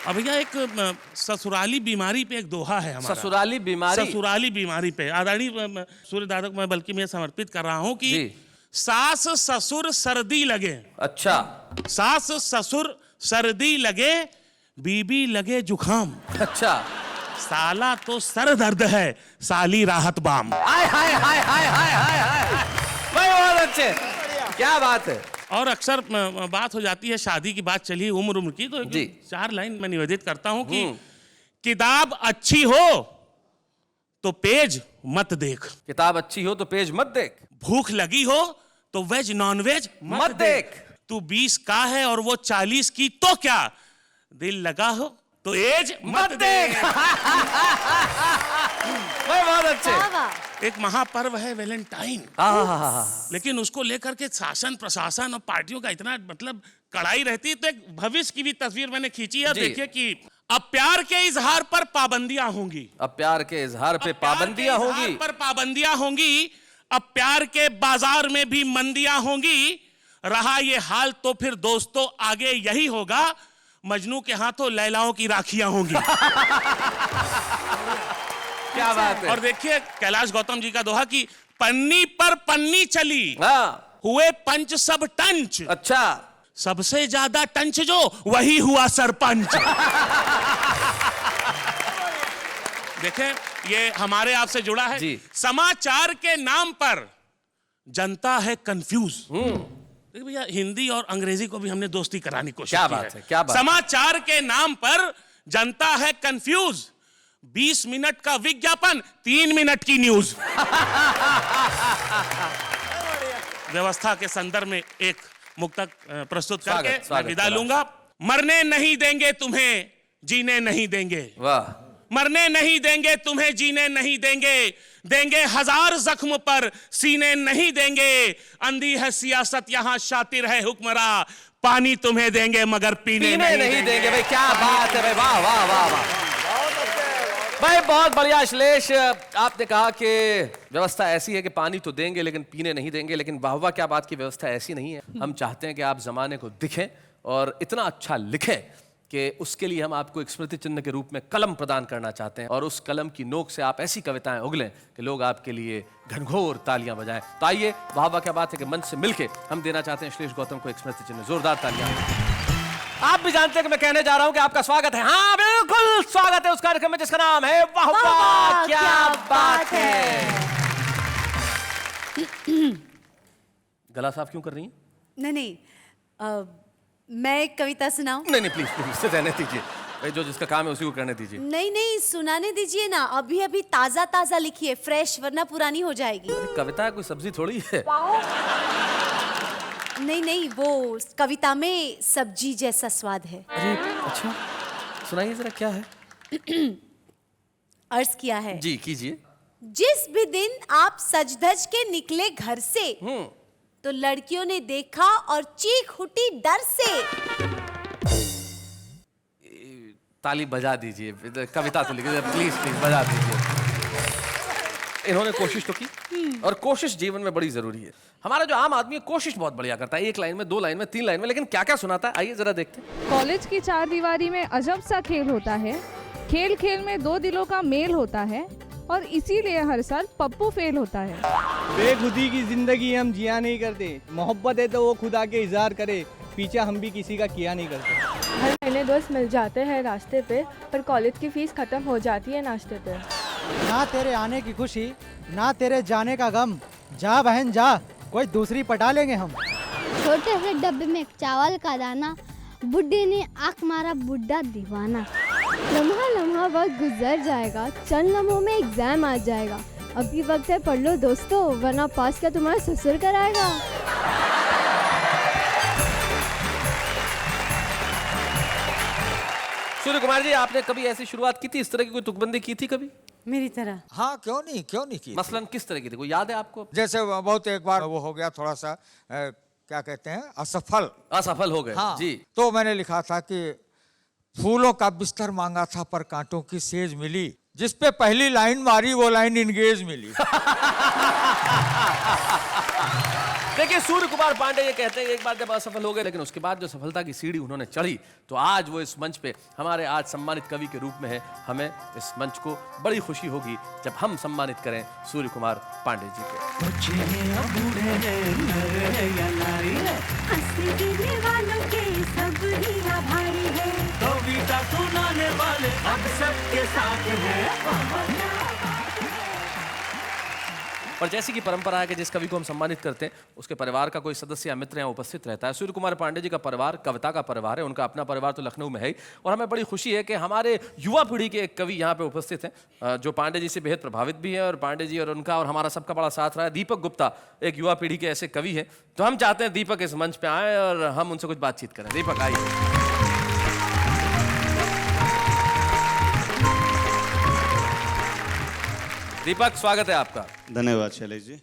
अब भैया एक ससुराली बीमारी पे एक दोहा है हमारा। ससुराली बीमारी। ससुराली बीमारी पे आदरणीय सूर्यदादा को मैं बल्कि मैं समर्पित कर रहा हूं कि जी। सास ससुर सर्दी लगे, अच्छा। सास ससुर सर्दी लगे, बीबी लगे जुखाम, अच्छा। साला तो सर दर्द है, साली राहत बाम। हाय हाय हाय हाय हाय हाय हाय, भाई बहुत अच्छे, क्या बात है। और अक्सर बात हो जाती है, शादी की बात चली उम्र उम्र की, तो जी। 4 लाइन मैं निवेदित करता हूं कि किताब अच्छी हो तो पेज मत देख, किताब अच्छी हो तो पेज मत देख, भूख लगी हो तो वेज नॉन वेज मत देख, तू 20 का है और वो 40 की तो क्या, दिल लगा हो तो एज मत देख। भाई बहुत अच्छे। वाह वाह। एक महापर्व है वैलेंटाइन, लेकिन उसको लेकर के शासन प्रशासन और पार्टियों का इतना मतलब कड़ाई रहती है। तो एक भविष्य की भी तस्वीर मैंने खींची है। जी। देखिए कि अब प्यार के इजहार पर पाबंदियां होंगी, अब प्यार के इजहार पे पाबंदियां होंगी, पर पाबंदियां होंगी, अब प्यार के बाजार में भी मंदियां होंगी। रहा ये हाल तो फिर दोस्तों आगे यही होगा, मजनू के हाथों लैलाओं की राखियां होंगी। क्या बात है। और देखिए कैलाश गौतम जी का दोहा कि पन्नी पर पन्नी चली, हाँ, हुए पंच सब टंच, अच्छा। सबसे ज्यादा टंच जो वही हुआ सरपंच। देखें ये हमारे आपसे जुड़ा है जी। समाचार के नाम पर जनता है कंफ्यूज। देखिए भैया हिंदी और अंग्रेजी को भी हमने दोस्ती कराने की कोशिश क्या की बात है, क्या बात है। समाचार के नाम पर जनता है कंफ्यूज, 20 मिनट का विज्ञापन 3 मिनट की न्यूज। व्यवस्था के संदर्भ में एक मुक्तक प्रस्तुत करके मैं स्वागत, विदा स्वागत। लूंगा। मरने नहीं देंगे तुम्हें, जीने नहीं देंगे, वाह। मरने नहीं देंगे तुम्हें, जीने नहीं देंगे, देंगे 1000 जख्म पर सीने नहीं देंगे। अंधी है सियासत यहाँ शातिर है हुक्मरा, पानी तुम्हें देंगे मगर पीने नहीं देंगे। भाई क्या बात है भाई, वाह वाह वाह वाह भाई, बहुत बढ़िया। श्लेष आपने कहा कि व्यवस्था ऐसी है कि पानी तो देंगे लेकिन पीने नहीं देंगे, लेकिन वाह वाह क्या बात की व्यवस्था ऐसी नहीं है। हम चाहते हैं कि आप जमाने को दिखें और इतना अच्छा लिखें कि उसके लिए हम आपको एक स्मृति चिन्ह के रूप में कलम प्रदान करना चाहते हैं, और उस कलम की नोक से आप ऐसी कविताएं उगलें कि लोग आपके लिए घनघोर तालियां बजाएं। तो आइए, वाह वाह क्या बात है कि मंच से मिलके हम देना चाहते हैं श्लेष गौतम को एक स्मृति चिन्ह, जोरदार तालियां। आप भी जानते हैं कि मैं कहने जा रहा हूं कि आपका स्वागत है, हाँ बिल्कुल स्वागत है उस कार्यक्रम में जिसका नाम है वाह वाह क्या बात है। गला साफ क्यों कर रही हैं? नहीं नहीं, मैं एक कविता सुनाऊं? नहीं नहीं प्लीज प्लीज रहने दीजिए भाई, जो जिसका काम है उसी को करने दीजिए। नहीं नहीं, सुनाने दीजिए ना, अभी अभी ताजा ताजा लिखिए, फ्रेश, वरना पुरानी हो जाएगी। कविता कोई सब्जी थोड़ी है। नहीं नहीं, वो कविता में सब्जी जैसा स्वाद है। अरे अच्छा, सुनाइए जरा क्या है। अर्ज किया है जी कीजिए। जिस भी दिन आप सज धज के निकले घर से, तो लड़कियों ने देखा और चीख उठी डर से। ताली बजा दीजिए, कविता तो लिखिए प्लीज प्लीज बजा दीजिए। इन्होंने कोशिश तो की, और कोशिश जीवन में बड़ी जरूरी है। हमारा जो आम आदमी है कोशिश बहुत बढ़िया करता है, 1 लाइन में, 2 लाइन में, 3 लाइन में, लेकिन क्या क्या सुनाता है आइए जरा देखते हैं। कॉलेज की 4 दीवारी में अजब सा खेल होता है, खेल खेल में 2 दिलों का मेल होता है, और इसीलिए हर साल पप्पू फेल होता है। बेखुदी की जिंदगी हम जिया नहीं करते, मोहब्बत है तो वो खुदा के इजहार करे, पीछा हम भी किसी का किया नहीं करते। हर महीने दोस्त मिल जाते हैं रास्ते पे, पर कॉलेज की फीस खत्म हो जाती है नाश्ते पे। ना तेरे आने की खुशी, ना तेरे जाने का गम। जा बहन जा, कोई दूसरी पटा लेंगे हम। छोटे से डब्बे में चावल का दाना, बुड्ढे ने आँख मारा बुड्ढा दीवाना। लम्हा लम्हा वक्त गुजर जाएगा, चंद लम्हों में एग्जाम आ जाएगा। अभी वक्त है पढ़ लो दोस्तों, वरना पास क्या तुम्हारा ससुर कराएगा। सूर्य कुमार जी, आपने कभी ऐसी शुरुआत की थी, इस तरह की कोई तुकबंदी की थी कभी? मेरी तरह? हाँ, क्यों नहीं की। मसलन किस तरह की थी, कोई याद है आपको? जैसे बहुत एक बार वो हो गया थोड़ा सा क्या कहते हैं, असफल हो गए। हाँ, जी। तो मैंने लिखा था कि फूलों का बिस्तर मांगा था पर कांटों की सेज मिली, जिस पे पहली लाइन मारी वो लाइन इंगेज मिली। देखिए, सूर्य कुमार पांडे ये कहते हैं एक बार जब असफल हो गए, लेकिन उसके बाद जो सफलता की सीढ़ी उन्होंने चढ़ी, तो आज वो इस मंच पे हमारे आज सम्मानित कवि के रूप में है। हमें इस मंच को बड़ी खुशी होगी जब हम सम्मानित करें सूर्य कुमार पांडे जी को। कविता सुनाने वाले अब सबके साथ हैं। और जैसी की परंपरा है कि जिस कवि को हम सम्मानित करते हैं उसके परिवार का कोई सदस्य या मित्र यहाँ उपस्थित रहता है। सूर्य कुमार पांडे जी का परिवार कविता का परिवार है, उनका अपना परिवार तो लखनऊ में है ही। और हमें बड़ी खुशी है कि हमारे युवा पीढ़ी के एक कवि यहाँ पे उपस्थित हैं जो पांडे जी से बेहद प्रभावित भी हैं, और पांडे जी और उनका और हमारा सबका बड़ा साथ रहा है। दीपक गुप्ता एक युवा पीढ़ी के ऐसे कवि हैं, तो हम चाहते हैं दीपक इस मंच पर आए और हम उनसे कुछ बातचीत करें। दीपक आइए। दीपक, स्वागत है आपका। धन्यवाद शैलेश जी।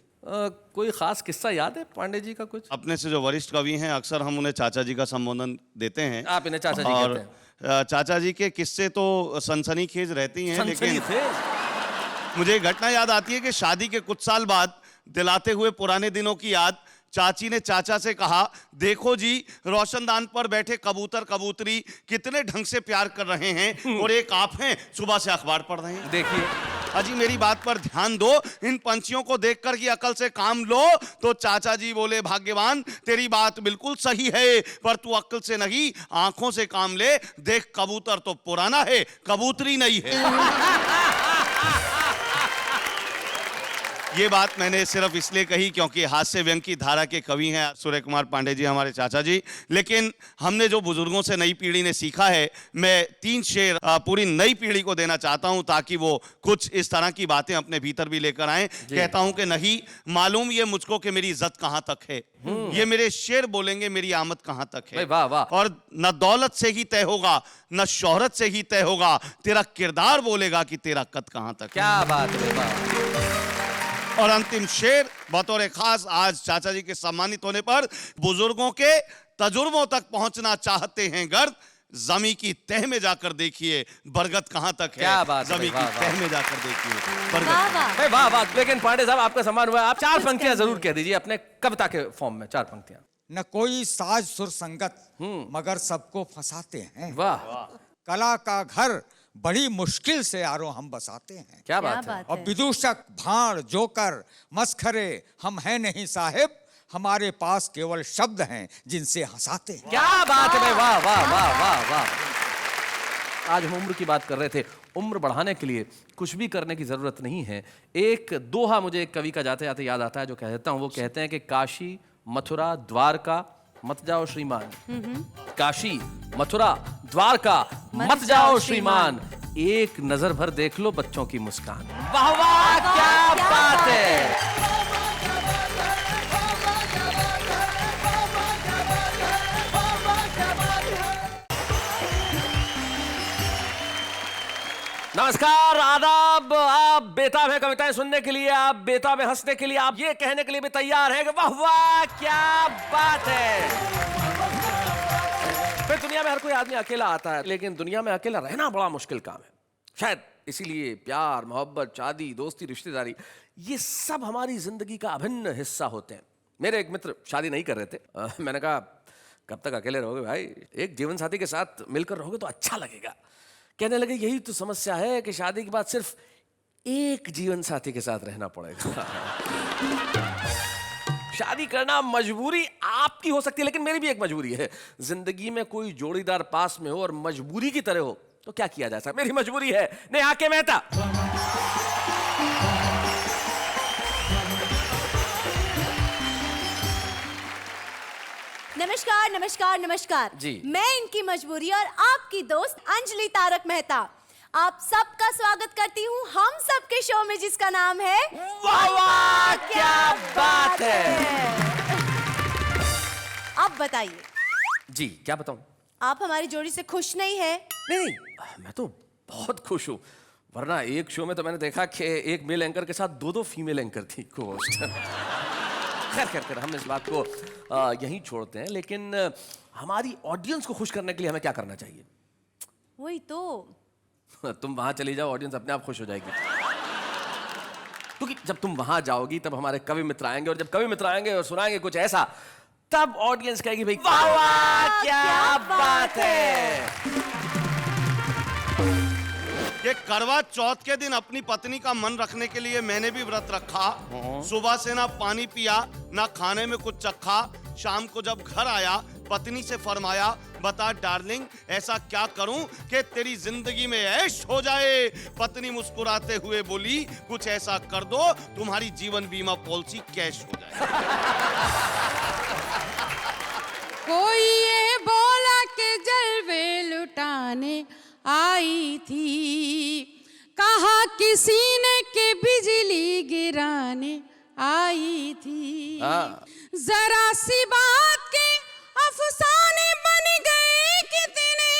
कोई खास किस्सा याद है पांडे जी का कुछ? अपने से जो वरिष्ठ कवि हैं अक्सर हम उन्हें चाचा जी का संबोधन देते हैं। आप इन्हें चाचा जी और कहते हैं। चाचा जी के किस्से तो सनसनीखेज रहती हैं, लेकिन सनसनीखेज? मुझे एक घटना याद आती है कि शादी के कुछ साल बाद दिलाते हुए पुराने दिनों की याद, चाची ने चाचा से कहा, देखो जी रोशनदान पर बैठे कबूतर कबूतरी कितने ढंग से प्यार कर रहे हैं, और एक आप हैं सुबह से अखबार पढ़ रहे हैं। देखिए अजी, मेरी बात पर ध्यान दो, इन पंछियों को देखकर की अकल से काम लो। तो चाचा जी बोले, भाग्यवान, तेरी बात बिल्कुल सही है, पर तू अकल से नहीं आंखों से काम ले। देख, कबूतर तो पुराना है, कबूतरी नहीं है। ये बात मैंने सिर्फ इसलिए कही क्योंकि हास्य व्यंग की धारा के कवि हैं सूर्य कुमार पांडे जी, हमारे चाचा जी। लेकिन हमने जो बुजुर्गों से नई पीढ़ी ने सीखा है, मैं 3 शेर पूरी नई पीढ़ी को देना चाहता हूं ताकि वो कुछ इस तरह की बातें अपने भीतर भी लेकर आए। कहता हूं कि नहीं मालूम ये मुझको कि मेरी इज्जत कहां तक है, ये मेरे शेर बोलेंगे मेरी आमद कहां तक है। वाह वाह। और न दौलत से ही तय होगा, न शोहरत से ही तय होगा, तेरा किरदार बोलेगा कि तेरा कद कहां तक है। क्या बात है। और अंतिम शेर बतौर खास आज चाचा जी के सम्मानित होने पर, बुजुर्गों के तजुर्बों तक पहुंचना चाहते हैं गर्द, जमी की तह में जाकर देखिए बरगद कहां तक है। क्या बात है। जमी की तह में जाकर देखिए बरगद। वाह वाह। लेकिन पांडे साहब, आपका सम्मान हुआ, आप 4 पंक्तियां जरूर कह दीजिए अपने कविता के फॉर्म में। 4 पंक्तियां। न कोई साज सुर संगत मगर सबको फंसाते हैं। वाह। कला का घर बड़ी मुश्किल से यारो हम बसाते हैं। क्या बात है। और विदूषक भाड़ जोकर मस्खरे हम हैं नहीं साहिब, हमारे पास केवल शब्द हैं जिनसे हंसाते हैं। क्या बात है। वाह वाह वाह वाह वाह। आज हम उम्र की बात कर रहे थे। उम्र बढ़ाने के लिए कुछ भी करने की जरूरत नहीं है। एक दोहा मुझे एक कवि का जाते जाते याद आता है जो कहता हूं, वो कहते हैं कि काशी मथुरा द्वारका मत जाओ श्रीमान। काशी मथुरा द्वारका मत जाओ श्रीमान, एक नजर भर देख लो बच्चों की मुस्कान। वाह वाह, क्या बात है। नमस्कार, आदाब। आप बेताब हैं कविताएं सुनने के लिए, आप बेताब हैं हंसने के लिए, आप ये कहने के लिए भी तैयार हैं कि वाह वाह क्या बात है। फिर दुनिया में हर कोई आदमी अकेला आता है, लेकिन दुनिया में अकेला रहना बड़ा मुश्किल काम है। शायद इसीलिए प्यार, मोहब्बत, शादी, दोस्ती, रिश्तेदारी, ये सब हमारी जिंदगी का अभिन्न हिस्सा होते हैं। मेरे एक मित्र शादी नहीं कर रहे थे। मैंने कहा, कब तक अकेले रहोगे भाई, एक जीवन साथी के साथ मिलकर रहोगे तो अच्छा लगेगा। कहने लगे, यही तो समस्या है कि शादी के बाद सिर्फ एक जीवन साथी के साथ रहना पड़ेगा। शादी करना मजबूरी आपकी हो सकती है, लेकिन मेरी भी एक मजबूरी है। जिंदगी में कोई जोड़ीदार पास में हो और मजबूरी की तरह हो तो क्या किया जा सकता है। मेरी मजबूरी है नेहा के मेहता। नमस्कार नमस्कार नमस्कार जी। मैं इनकी मजबूरी और आपकी दोस्त अंजलि तारक मेहता आप सबका स्वागत करती हूँ हम सबके शो में, जिसका नाम है वाह वाह क्या बात है। अब बताइए जी क्या बताऊं? आप हमारी जोड़ी से खुश नहीं है? नहीं, मैं तो बहुत खुश हूँ, वरना एक शो में तो मैंने देखा कि एक मेल एंकर के साथ दो फीमेल एंकर थी को होस्ट। खैर हम इस बात को यहीं छोड़ते हैं, लेकिन हमारी ऑडियंस को खुश करने के लिए हमें क्या करना चाहिए? वही तो। तुम वहां चली जाओ, ऑडियंस अपने आप खुश हो जाएगी। क्योंकि जब तुम वहां जाओगी तब हमारे कवि मित्र आएंगे, और जब कवि मित्र आएंगे और सुनाएंगे कुछ ऐसा, तब ऑडियंस कहेगी भाई वाह वाह क्या बात है। ये करवा चौथ के दिन अपनी पत्नी का मन रखने के लिए मैंने भी व्रत रखा। सुबह से ना पानी पिया, ना खाने में कुछ चखा। शाम को जब घर आया, पत्नी से फरमाया, बता डार्लिंग ऐसा क्या करूं कि तेरी जिंदगी में ऐश हो जाए। पत्नी मुस्कुराते हुए बोली, कुछ ऐसा कर दो तुम्हारी जीवन बीमा पॉलिसी कैश हो जाए। कोई ये बोला के जलवे लुटाने आई थी, कहा किसी ने के बिजली गिराने आई थी। जरा सी बात के अफसाने बन गए कितने,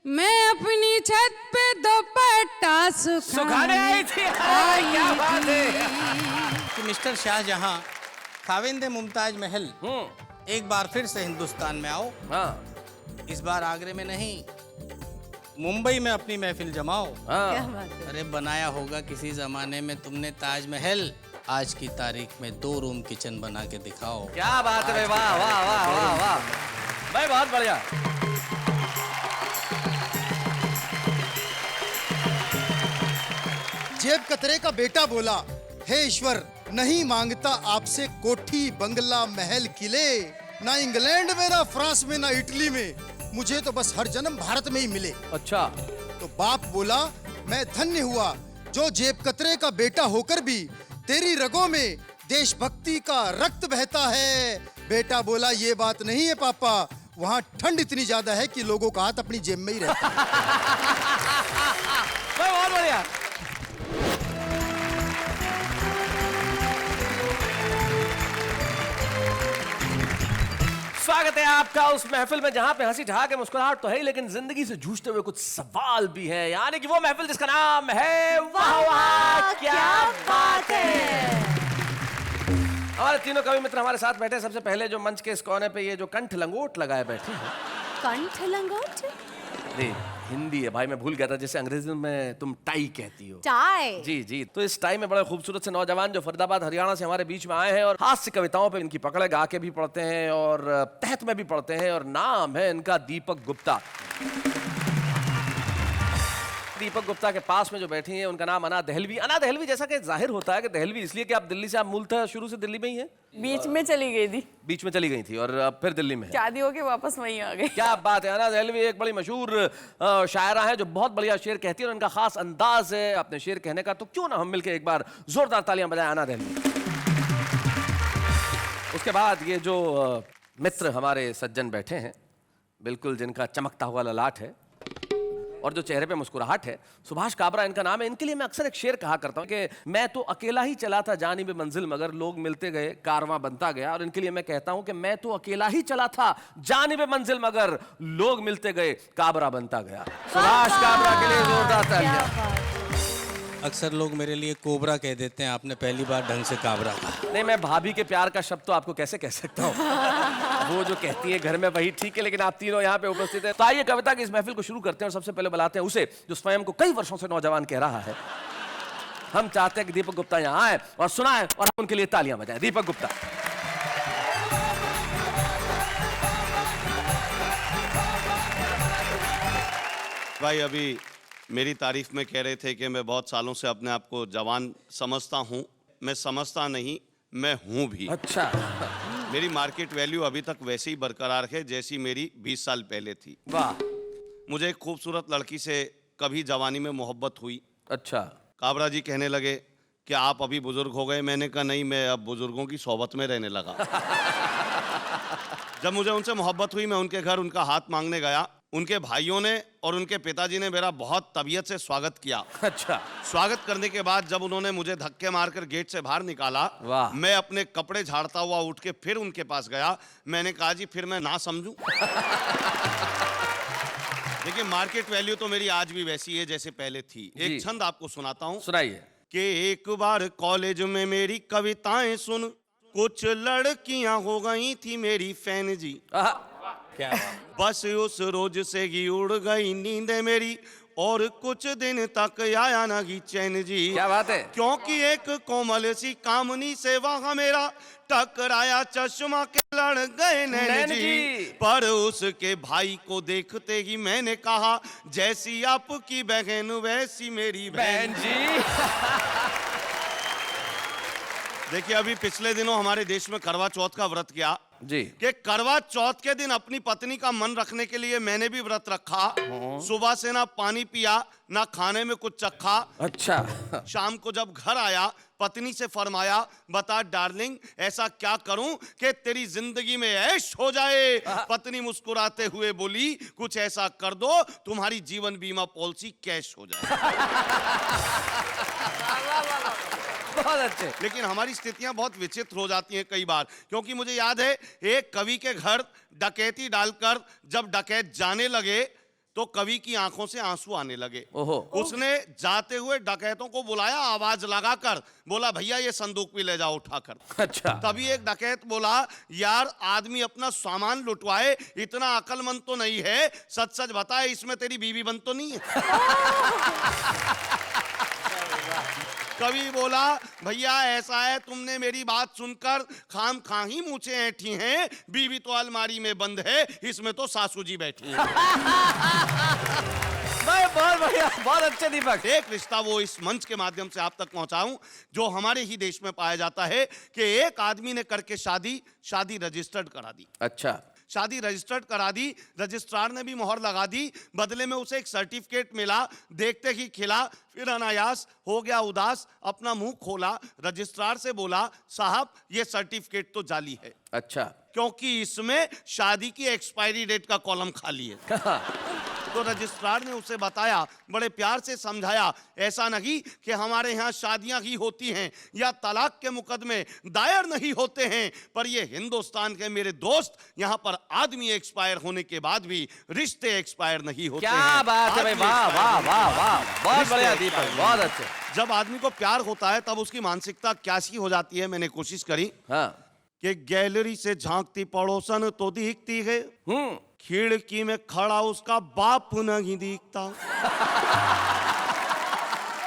मैं अपनी छत पे दुपट्टा सुखाने आई थी। क्या बात है। कि मिस्टर शाहजहां खाविंदे मुमताज महल एक बार फिर से हिंदुस्तान में आओ। इस बार आगरे में नहीं, मुंबई में अपनी महफिल जमाओ। क्या बात है। अरे बनाया होगा किसी जमाने में तुमने ताजमहल, आज की तारीख में 2 रूम किचन बना के दिखाओ। क्या बात है भाई, वाह वाह वाह वाह वाह भाई, बहुत बढ़िया। जेब कतरे का बेटा बोला, हे ईश्वर नहीं मांगता आपसे कोठी बंगला महल किले, ना इंग्लैंड में ना फ्रांस में ना इटली में, मुझे तो बस हर जन्म भारत में ही मिले। अच्छा। तो बाप बोला, मैं धन्य हुआ जो जेब कतरे का बेटा होकर भी तेरी रगों में देशभक्ति का रक्त बहता है। बेटा बोला, ये बात नहीं है पापा, वहाँ ठंड इतनी ज्यादा है कि लोगों का हाथ अपनी जेब में ही रहता है। बहुत बढ़िया। स्वागत है आपका उस महफिल में जहां पे हंसी ठहाके मुस्कुराहट तो है, लेकिन जिंदगी से जूझते हुए कुछ सवाल भी हैं, यानी कि वो महफिल जिसका नाम है वाह वाह क्या बात है। हमारे तीनों कवि मित्र हमारे साथ बैठे। सबसे पहले जो मंच के इस कोने पे ये जो कंठ लंगोट लगाए बैठे हैं। कंठ लंगोट? नहीं, हिंदी है भाई, मैं भूल गया था, जैसे अंग्रेजी में तुम टाई कहती हो। टाई? जी जी। तो इस टाई में बड़े खूबसूरत से नौजवान जो फरीदाबाद हरियाणा से हमारे बीच में आए हैं और हास्य कविताओं पे इनकी पकड़ है, गा के भी पढ़ते हैं और तहत में भी पढ़ते हैं, और नाम है इनका दीपक गुप्ता। दीपक गुप्ता के पास में जो बैठी हैं उनका नाम अना दहलवी। अना दहलवी, जैसा कि जाहिर होता है कि दहलवी इसलिए कि आप दिल्ली से, आप मूलतः शुरू से दिल्ली में ही हैं? बीच में चली गई थी। बीच में चली गई थी और अब फिर दिल्ली में है। शादी होके वापस वहीं आ गई। क्या बात है। अना दहलवी एक बड़ी मशहूर शायरा है जो बहुत बढ़िया शेर कहती है और इनका खास अंदाज है अपने शेर कहने का। तो क्यों ना हम मिलकर एक बार जोरदार तालियां बजाएं अना दहलवी। उसके बाद ये जो मित्र हमारे सज्जन बैठे हैं, बिल्कुल जिनका चमकता हुआ ललाट है और जो चेहरे पे मुस्कुराहट है, सुभाष काबरा इनका नाम है। इनके लिए मैं अक्सर एक शेर कहा करता हूं कि मैं तो अकेला ही चला था जानिब मंजिल मगर लोग मिलते गए कारवां बनता गया। और इनके लिए मैं कहता हूं कि मैं तो अकेला ही चला था जानिब मंजिल मगर लोग मिलते गए काबरा बनता गया। सुभाष काबरा के लिए जोरदार तालियां। अक्सर लोग मेरे लिए कोबरा कह देते हैं, आपने पहली बार ढंग से काबरा कहा। नहीं, मैं भाभी के प्यार का शब्द तो आपको कैसे कह सकता हूँ। वो जो कहती है घर में वही ठीक है, लेकिन आप तीनों यहाँ पे उपस्थित हैं। तो आइए कविता की इस महफिल को शुरू करते हैं और सबसे पहले बुलाते हैं उसे जो स्वयं को कई वर्षों से नौजवान कह रहा है। हम चाहते हैं कि दीपक गुप्ता यहाँ आए और सुनाए और हम उनके लिए तालियां बजाएं। दीपक गुप्ता। भाई अभी मेरी तारीफ में कह रहे थे कि मैं बहुत सालों से अपने आप को जवान समझता हूं। मैं समझता नहीं, मैं हूं भी। अच्छा। मेरी मार्केट वैल्यू अभी तक वैसे ही बरकरार है जैसी मेरी 20 साल पहले थी। वाह। मुझे एक खूबसूरत लड़की से कभी जवानी में मोहब्बत हुई। अच्छा। काबरा जी कहने लगे कि आप अभी बुजुर्ग हो गए। मैंने कहा नहीं, मैं अब बुजुर्गों की सोहबत में रहने लगा। जब मुझे उनसे मोहब्बत हुई, मैं उनके घर उनका हाथ मांगने गया। उनके भाइयों ने और उनके पिताजी ने मेरा बहुत तबीयत से स्वागत किया। अच्छा। स्वागत करने के बाद जब उन्होंने मुझे धक्के मारकर गेट से बाहर निकाला, वाह। मैं अपने कपड़े झाड़ता हुआ उठ के फिर उनके पास गया। मैंने कहा जी फिर मैं ना समझूं। देखिए, मार्केट वैल्यू तो मेरी आज भी वैसी है जैसे पहले थी। एक छंद आपको सुनाता हूं। सुनाइए। कि एक बार कॉलेज में मेरी कविताएं सुन, कुछ लड़कियां हो गई थी मेरी फैन जी। क्या बस उस रोज से ही उड़ गई नींद मेरी, और कुछ दिन तक आया ना ही चैन जी। क्या बात है। क्योंकि एक कोमल सी कामनी से वहां मेरा टकराया चश्मा के लड़ गए नैन जी। पर उसके भाई को देखते ही मैंने कहा, जैसी आपकी बहन वैसी मेरी बहन जी। देखिए, अभी पिछले दिनों हमारे देश में करवा चौथ का व्रत किया जी। कि करवा चौथ के दिन अपनी पत्नी का मन रखने के लिए मैंने भी व्रत रखा। सुबह से ना पानी पिया, ना खाने में कुछ चखा। अच्छा। शाम को जब घर आया, पत्नी से फरमाया, बता डार्लिंग ऐसा क्या करूं कि तेरी जिंदगी में ऐश हो जाए। पत्नी मुस्कुराते हुए बोली, कुछ ऐसा कर दो तुम्हारी जीवन बीमा पॉलिसी कैश हो जाए। बहुत अच्छे। लेकिन हमारी स्थितियां बहुत विचित्र हो जाती हैं कई बार, क्योंकि मुझे याद है एक कवि के घर डकैती डालकर जब डकैत जाने लगे तो कवि की आंखों से आंसू आने लगे। उसने जाते हुए डकैतों को बुलाया, आवाज लगाकर बोला, भैया ये संदूक भी ले जाओ उठाकर। अच्छा। तभी एक डकैत बोला, यार आदमी अपना सामान लुटवाए इतना अकलमंद तो नहीं है, सच सच बताए इसमें तेरी बीवी बंद तो नहीं है। कवि बोला, भैया ऐसा है तुमने मेरी बात सुनकर खाम खा ही मूछे ऐठी हैं, बीवी तो अलमारी में बंद है, इसमें तो सासू जी बैठी हैं। बहुत बढ़िया, बहुत अच्छे दीपक। एक रिश्ता वो इस मंच के माध्यम से आप तक पहुंचाऊं जो हमारे ही देश में पाया जाता है कि एक आदमी ने करके शादी रजिस्टर्ड करा दी। अच्छा। शादी रजिस्टर्ड करा दी, रजिस्ट्रार ने भी मोहर लगा दी, बदले में उसे एक सर्टिफिकेट मिला। देखते ही खिला, फिर अनायास हो गया उदास, अपना मुंह खोला, रजिस्ट्रार से बोला, साहब ये सर्टिफिकेट तो जाली है। अच्छा। क्योंकि इसमें शादी की एक्सपायरी डेट का कॉलम खाली है। तो रजिस्ट्रार ने उसे बताया, बड़े प्यार से समझाया, ऐसा नहीं कि हमारे यहाँ शादियां ही होती हैं या तलाक के मुकदमे दायर नहीं होते हैं, पर ये हिंदुस्तान के मेरे दोस्त, यहाँ पर आदमी एक्सपायर होने के बाद भी रिश्ते एक्सपायर नहीं होते हैं। क्या बात है भाई, वाह वाह वाह वाह, बहुत बढ़िया दीपक, बहुत अच्छे। जब आदमी को प्यार होता है तब उसकी मानसिकता कैसी हो जाती है, मैंने कोशिश करी। हाँ। कि गैलरी से झांकती पड़ोसन तो दिखती है, खिड़की में खड़ा उसका बाप नहीं दिखता।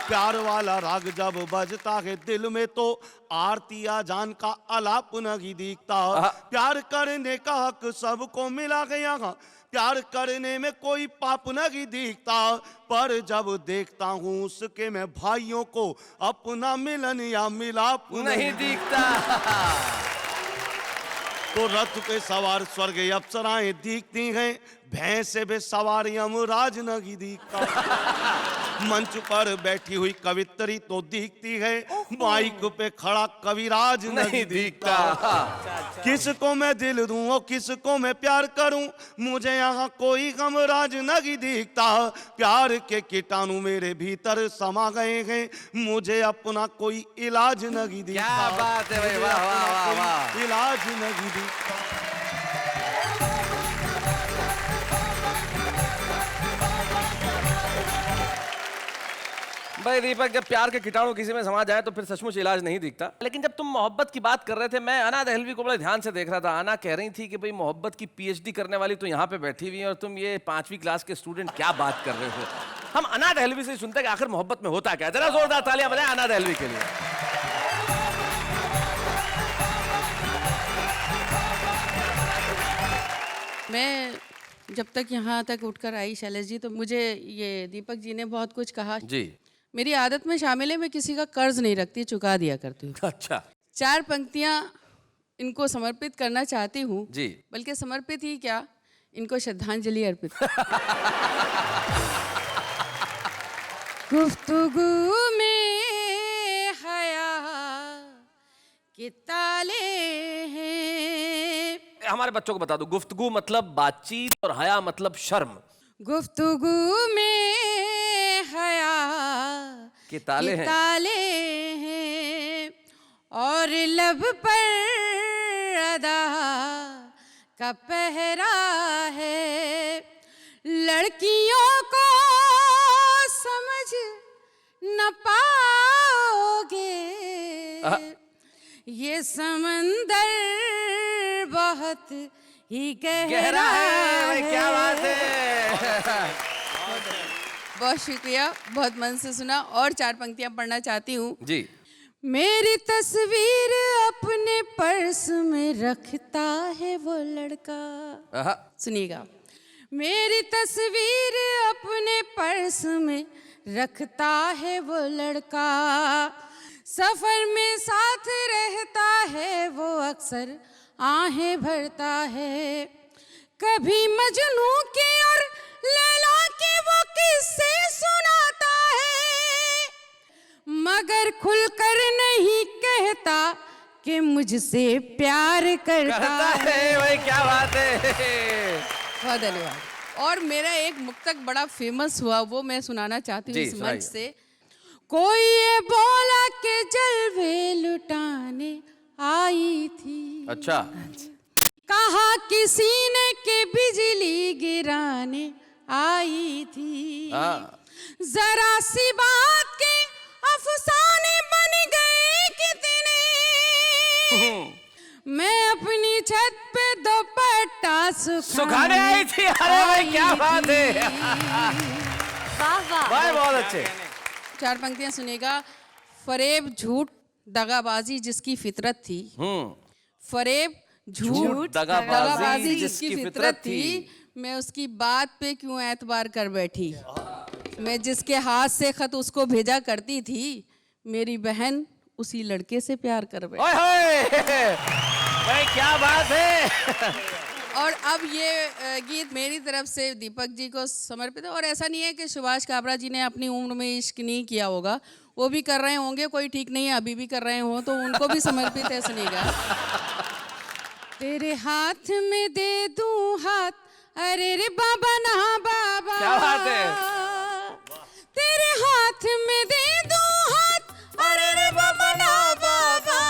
प्यार वाला राग जब बजता है दिल में तो आरती आजान का आलाप नहीं दिखता। प्यार करने का हक सबको मिला गया, प्यार करने में कोई पाप नहीं दिखता, पर जब देखता हूँ उसके मैं भाइयों को अपना मिलन या मिलाप नहीं दिखता। तो रथ पे सवार स्वर्ग अप्सराएं दिखती हैं, भैंस पे सवार यमराज नहीं दिखता। मंच पर बैठी हुई कवित्री तो दिखती है, माइक पे खड़ा कविराज नहीं दिखता। किसको मैं दिल दूं और किसको मैं प्यार करूं, मुझे यहाँ कोई गमराज नहीं दिखता। प्यार के कीटाणु मेरे भीतर समा गए हैं, मुझे अपना कोई इलाज नहीं दिखता। क्या बात है भाई, वाह वाह वाह, इलाज नहीं दिखता। भाई दीपक, जब प्यार के कीटाणु किसी में समा जाए तो फिर सचमुच इलाज नहीं दिखता। लेकिन जब तुम मोहब्बत की बात कर रहे थे, मैं अना दहलवी को बड़े ध्यान से देख रहा था। अना कह रही थी कि भाई मोहब्बत की पीएचडी करने वाली तो यहाँ पे बैठी हुई है और तुम ये 5वीं क्लास के स्टूडेंट क्या बात कर रहे हो। हम अना दहलवी से सुनते हैं कि आखिर मोहब्बत में होता क्या है। जरा जोरदार तालियां बजाएं अना दहलवी के लिए। मैं जब तक यहाँ तक उठकर आई शैलेश जी, तो मुझे ये दीपक जी ने बहुत कुछ कहा जी। मेरी आदत में शामिल है, मैं किसी का कर्ज नहीं रखती, चुका दिया करती हूँ। अच्छा। 4 पंक्तियां इनको समर्पित करना चाहती हूँ जी। बल्कि समर्पित ही क्या, इनको श्रद्धांजलि अर्पित। गुफ्तगू में हया के ताले हैं। हमारे बच्चों को बता दो, गुफ्तगू मतलब बातचीत और हया मतलब शर्म। गुफ्तगू में हया के ताले हैं, और लब पर अदा का पहरा है। लड़कियों को समझ न पाओगे, ये समंदर बहुत ही गहरा है। क्या बात है। बहुत शुक्रिया, बहुत मन से सुना। और 4 पंक्तियां पढ़ना चाहती हूँ जी। मेरी तस्वीर अपने पर्स में रखता है वो लड़का। सुनिएगा। मेरी तस्वीर अपने पर्स में रखता है वो लड़का, सफर में साथ रहता है वो अक्सर आहें भरता है। कभी मजनू के और लैला के वो किस्से सुनाता है, मगर खुलकर नहीं कहता कि मुझसे प्यार करता है। भाई क्या बात है। बहुत धन्यवाद। और मेरा एक मुक्तक बड़ा फेमस हुआ, वो मैं सुनाना चाहती हूँ इस मंच से। कोई ये बोला के जलवे लुटाने आई थी। अच्छा। कहा किसी ने के बिजली गिराने आई थी। जरा सी बात के अफसाने बन गए कितने। मैं अपनी छत पे दुपट्टा सुखाने आई थी। अरे भाई क्या बात है। भाई बहुत अच्छे। 4 पंक्तियां सुनेगा। फरेब झूठ दगाबाजी जिसकी फितरत थी। फरेब झूठ दगाबाजी जिसकी फितरत थी, मैं उसकी बात पे क्यों एतबार कर बैठी। मैं जिसके हाथ से खत उसको भेजा करती थी, मेरी बहन उसी लड़के से प्यार कर बैठी। भाई क्या बात है। और अब ये गीत मेरी तरफ से दीपक जी को समर्पित है। और ऐसा नहीं है कि सुभाष काबरा जी ने अपनी उम्र में इश्क नहीं किया होगा, वो भी कर रहे होंगे, कोई ठीक नहीं है अभी भी कर रहे हो, तो उनको भी समर्पित है। सुनिएगा। तेरे हाथ में दे दूं हाथ, अरे रे बाबा ना बाबा। क्या बात है। तेरे हाथ में दे दूं हाथ, अरे रे बाबा ना बाबा।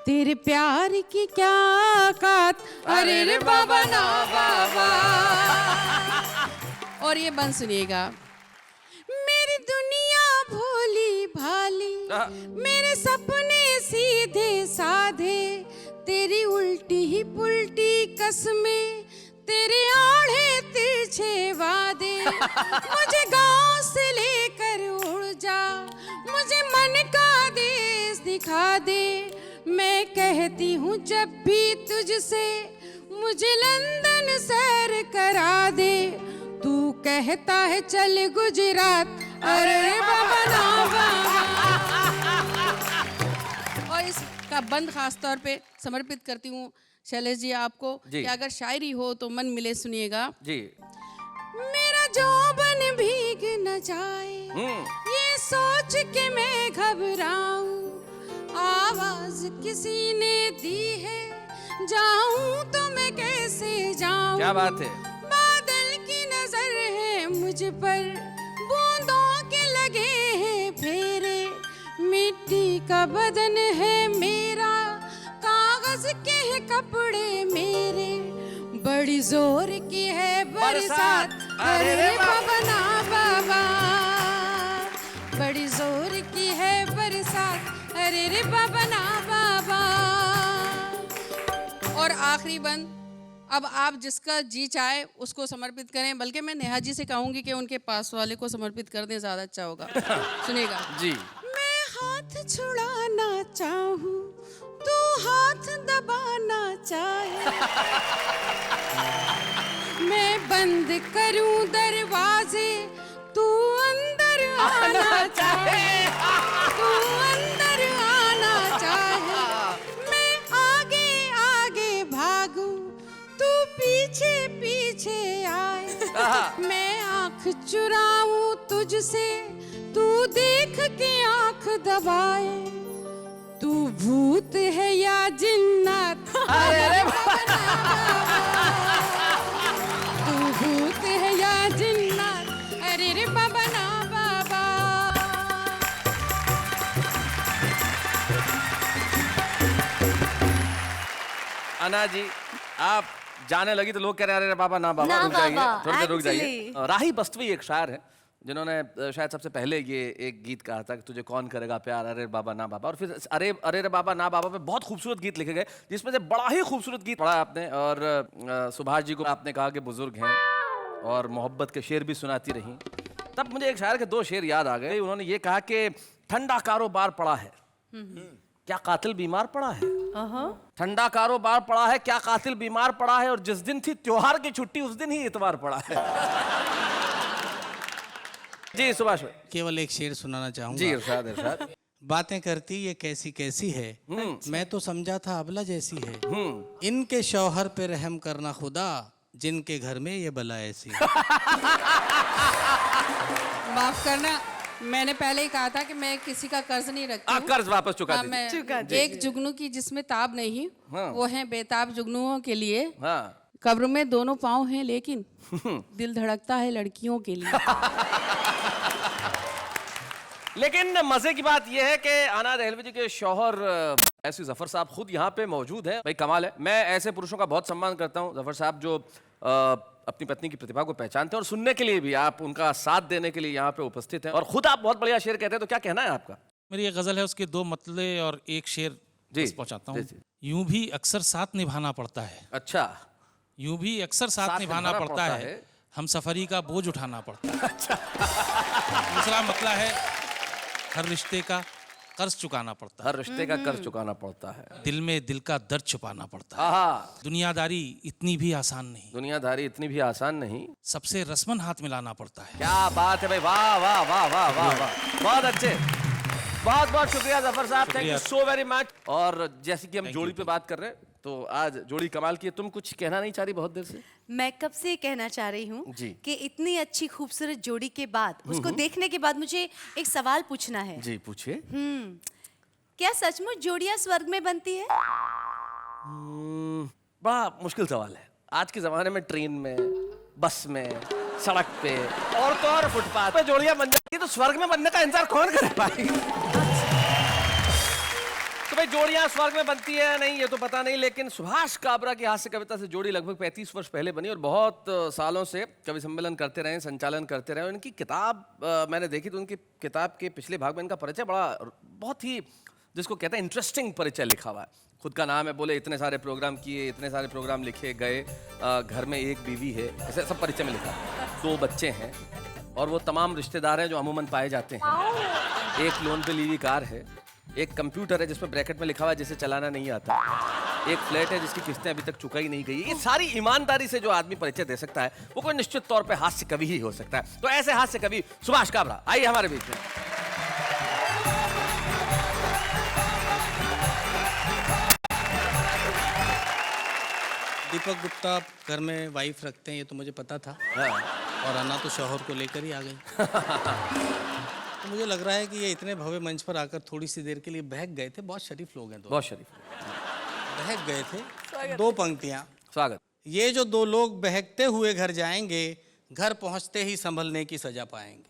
तेरे प्यार की क्या औकात, अरे रे बाबा ना बाबा। और ये बंद सुनिएगा। मेरी दुनिया भोली भाली, मेरे सपने सीधे साधे, तेरी उल्टी ही पुल्टी कसमें, तेरे आड़े तिरछे वादे। मुझे गांव से लेकर उड़ जा, मुझे मन का देश दिखा दे। मैं कहती हूँ जब भी तुझसे, मुझे लंदन सैर करा दे। तू कहता है चल गुजरात, अरे बाबा ना बाबा। और इसका बंद खास तौर पे समर्पित करती हूँ शैलेश जी आपको, कि अगर शायरी हो तो मन मिले। सुनिएगा जी। मेरा जौबन भीग न जाए, ये सोच के मैं घबराऊं। आवाज किसी ने दी है, जाऊं तो मैं कैसे जाऊं। क्या बात है। बादल की नजर है मुझ पर, बूंदों के लगे हैं फेरे। मिट्टी का बदन है मेरा, कागज के हैं कपड़े मेरे। बड़ी जोर की है बरसात, अरे रे बाबा ना बाबा। बड़ी जोर की है बरसात, अरे रे बाबा ना बाबा। और आखिरी बंद, अब आप जिसका जी चाहे उसको समर्पित करें, बल्कि मैं नेहा जी से कहूंगी कि उनके पास वाले को समर्पित कर दें, ज्यादा अच्छा होगा। सुनिएगा जी। मैं हाथ छुड़ाना चाहूं, तू हाथ दबाना चाहे। मैं बंद करूं दरवाजे, तू अंदर आना चाहे, तू अंदर आना चाहे, मैं आगे आगे भागूं, तू पीछे पीछे आए, मैं आंख चुराऊं तुझसे, तू देख के आंख दबाए, तू भूत है या जिन्नात, अरे तू भूत है या जिन्नात, अरे रे बाबा ना बाबा। अना जी, आप जाने लगी तो लोग कह रहे हैं अरे बाबा ना बाबा, ना रुक जाइए, बाबा, थोड़ी देर रुक जाइए। actually। राही बस्तवी एक शायर है जिन्होंने शायद सबसे पहले ये एक गीत कहा था कि तुझे कौन करेगा प्यार, अरे बाबा ना बाबा। और फिर अरे अरे रे बाबा ना बाबा पे बहुत खूबसूरत गीत लिखे गए, जिसमें से बड़ा ही खूबसूरत गीत पढ़ा आपने। और सुभाष जी को आपने कहा कि बुजुर्ग हैं और मोहब्बत के शेर भी सुनाती रहीं। तब मुझे एक शायर के दो शेर याद आ गए। उन्होंने ये कहा कि ठंडा कारोबार पड़ा है, क्या कातिल बीमार पड़ा है? ठंडा कारोबार पड़ा है, क्या कातिल बीमार पड़ा है? और जिस दिन थी त्योहार की छुट्टी उस दिन ही इतवार पड़ा है। जी सुभाष भाई, केवल एक शेर सुनाना चाहूंगा। जी इरशाद इरशाद। बातें करती ये कैसी कैसी है, मैं तो समझा था अबला जैसी है, इनके शौहर पे रहम करना खुदा, जिनके घर में ये बला ऐसी है। माफ करना, मैंने पहले ही कहा था कि मैं किसी का कर्ज नहीं रखती हूँ। कर्ज वापस चुका हाँ, दीजिए। मैं एक जुगनू की जिसमें ताब नहीं, हाँ। वो है बेताब जुगनुओं के लिए। हाँ। कब्र में दोनों पाँव हैं लेकिन दिल धड़कता है लड़कियों के लिए। लेकिन मजे की बात यह है कि आना दहलवी जी के शौहर ऐसी जफर साहब खुद यहाँ पे मौजूद है। भाई कमाल है। मैं ऐसे पुरुषों का बहुत सम्मान करता हूँ, जफर साहब जो अपनी पत्नी की प्रतिभा को पहचानते हैं और सुनने के लिए भी, आप उनका साथ देने के लिए यहाँ पे उपस्थित हैं। और खुद आप बहुत बढ़िया शेर कहते हैं, तो क्या कहना है आपका? मेरी एक गजल है, उसके दो मतले और एक शेर पहुंचाता हूँ। यूं भी अक्सर साथ निभाना पड़ता है। अच्छा। यूं भी अक्सर साथ निभाना पड़ता है, हम सफरी का बोझ उठाना पड़ता है। अच्छा। दूसरा मतला है, हर रिश्ते का कर्ज चुकाना पड़ता है। हर रिश्ते का कर्ज चुकाना पड़ता है। दिल में दिल का दर्द छुपाना पड़ता है। दुनियादारी इतनी भी आसान नहीं। दुनियादारी इतनी भी आसान नहीं। सबसे रस्मन हाथ मिलाना पड़ता है। क्या बात है भाई, वाह वाह वाह वाह वाह वाह, बहुत अच्छे, बहुत बहुत शुक्रिया जफर साहब, thank you so very much. और जैसे कि हम जोड़ी पे बात कर रहे हैं, तो आज जोड़ी कमाल की है। तुम कुछ कहना नहीं चाह रही बहुत देर से? मैं कब से कहना चाह रही हूँ जी। कि इतनी अच्छी खूबसूरत जोड़ी के बाद, उसको देखने के बाद मुझे एक सवाल पूछना है। जी पूछिए। क्या सचमुच जोड़ियां स्वर्ग में बनती है? बड़ा मुश्किल सवाल है। आज के जमाने में ट्रेन में, बस में, सड़क पे और तो और फुटपाथ पे जोड़ियां बन जाती है, तो स्वर्ग में बनने का इंतजार कौन कर पाएगा? तो भाई जोड़ियां स्वर्ग में बनती है नहीं, ये तो पता नहीं, लेकिन सुभाष काबरा की हास्य कविता से जोड़ी लगभग 35 वर्ष पहले बनी और बहुत सालों से कवि सम्मेलन करते रहे, संचालन करते रहे। उनकी किताब मैंने देखी तो उनकी किताब के पिछले भाग में इनका परिचय बहुत ही, जिसको कहते हैं इंटरेस्टिंग परिचय लिखा हुआ है। खुद का नाम है, बोले इतने सारे प्रोग्राम किए, इतने सारे प्रोग्राम लिखे गए, घर में एक बीवी है, ऐसे सब परिचय में लिखा है। 2 बच्चे हैं और वो तमाम रिश्तेदार हैं जो अमूमन पाए जाते हैं। एक लोन पे ली हुई कार है, एक कंप्यूटर है जिसमें ब्रैकेट में लिखा हुआ है जिसे चलाना नहीं आता, एक फ्लैट है जिसकी किस्तें अभी तक चुकाई नहीं गई। ये सारी ईमानदारी से जो आदमी परिचय दे सकता है, वो कोई निश्चित तौर पे हास्य कवि ही हो सकता है। तो ऐसे हास्य कवि सुभाष काबरा आइए हमारे बीच में। दीपक गुप्ता घर में वाइफ रखते हैं, ये तो मुझे पता था। और अन्ना तो शौहर को लेकर ही आ गई। तो मुझे लग रहा है कि ये इतने भव्य मंच पर आकर थोड़ी सी देर के लिए बहक गए थे। बहुत शरीफ लोग हैं, बहुत शरीफ बहक गए थे। 2 पंक्तियां। स्वागत। ये जो 2 लोग बहकते हुए घर जाएंगे, घर पहुंचते ही संभलने की सजा पाएंगे।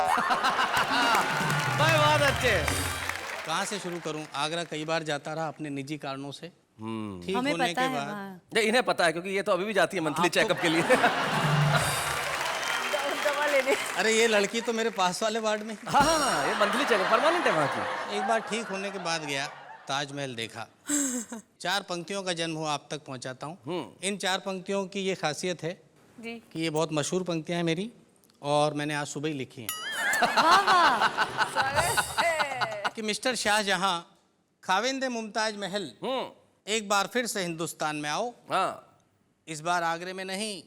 बहुत अच्छे। कहाँ से शुरू करूं? आगरा कई बार जाता रहा अपने निजी कारणों से। ठीक हमें होने पता के है बाद वहाँ। इन्हें पता है क्योंकि ये तो अभी भी जाती है मंथली चेकअप के लिए। दवा लेने। अरे ये लड़की तो मेरे पास वाले वार्ड में। हाँ, ये मंथली चेकअप परमानेंट है वहाँ की। एक बार ठीक होने के बाद गया, ताजमहल देखा। 4 पंक्तियों का जन्म हुआ, आप तक पहुँचाता हूँ। इन 4 पंक्तियों की ये खासियत है जी कि ये बहुत मशहूर पंक्तियाँ हैं मेरी, और मैंने आज सुबह ही लिखी हैं। कि मिस्टर शाहजहां, खाविंदे मुमताज महल, एक बार फिर से हिंदुस्तान में आओ। हाँ। इस बार आगरे में नहीं,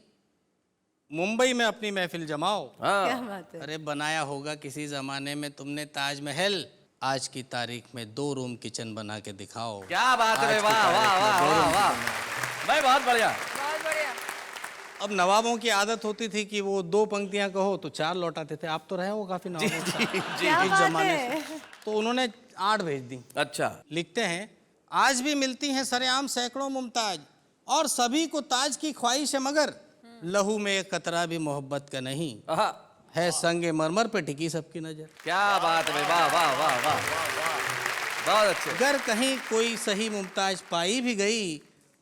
मुंबई में अपनी महफिल जमाओ। क्या बात है। अरे बनाया होगा किसी जमाने में तुमने ताजमहल, आज की तारीख में 2 रूम किचन बना के दिखाओ। क्या बात है, आज की वाह वाह तारीख में वाह 2 वाह रूम वाह किचन। भाई, बहुत बढ़िया। अब नवाबों की आदत होती थी कि वो 2 पंक्तियां कहो तो 4 लौटाते थे। आप तो रहे हो काफी नवाबों के साथ क्या इस बात जमाने है। से, तो उन्होंने 8 भेज दी। अच्छा। लिखते हैं, आज भी मिलती हैं सरेआम सैकड़ों मुमताज, और सभी को ताज की ख्वाहिश है, मगर लहू में एक कतरा भी मोहब्बत का नहीं है, संगे मरमर पे टिकी सबकी नजर। क्या बात है, वाह वाह वाह वाह, बहुत अच्छे। अगर कहीं कोई सही मुमताज पाई भी गई,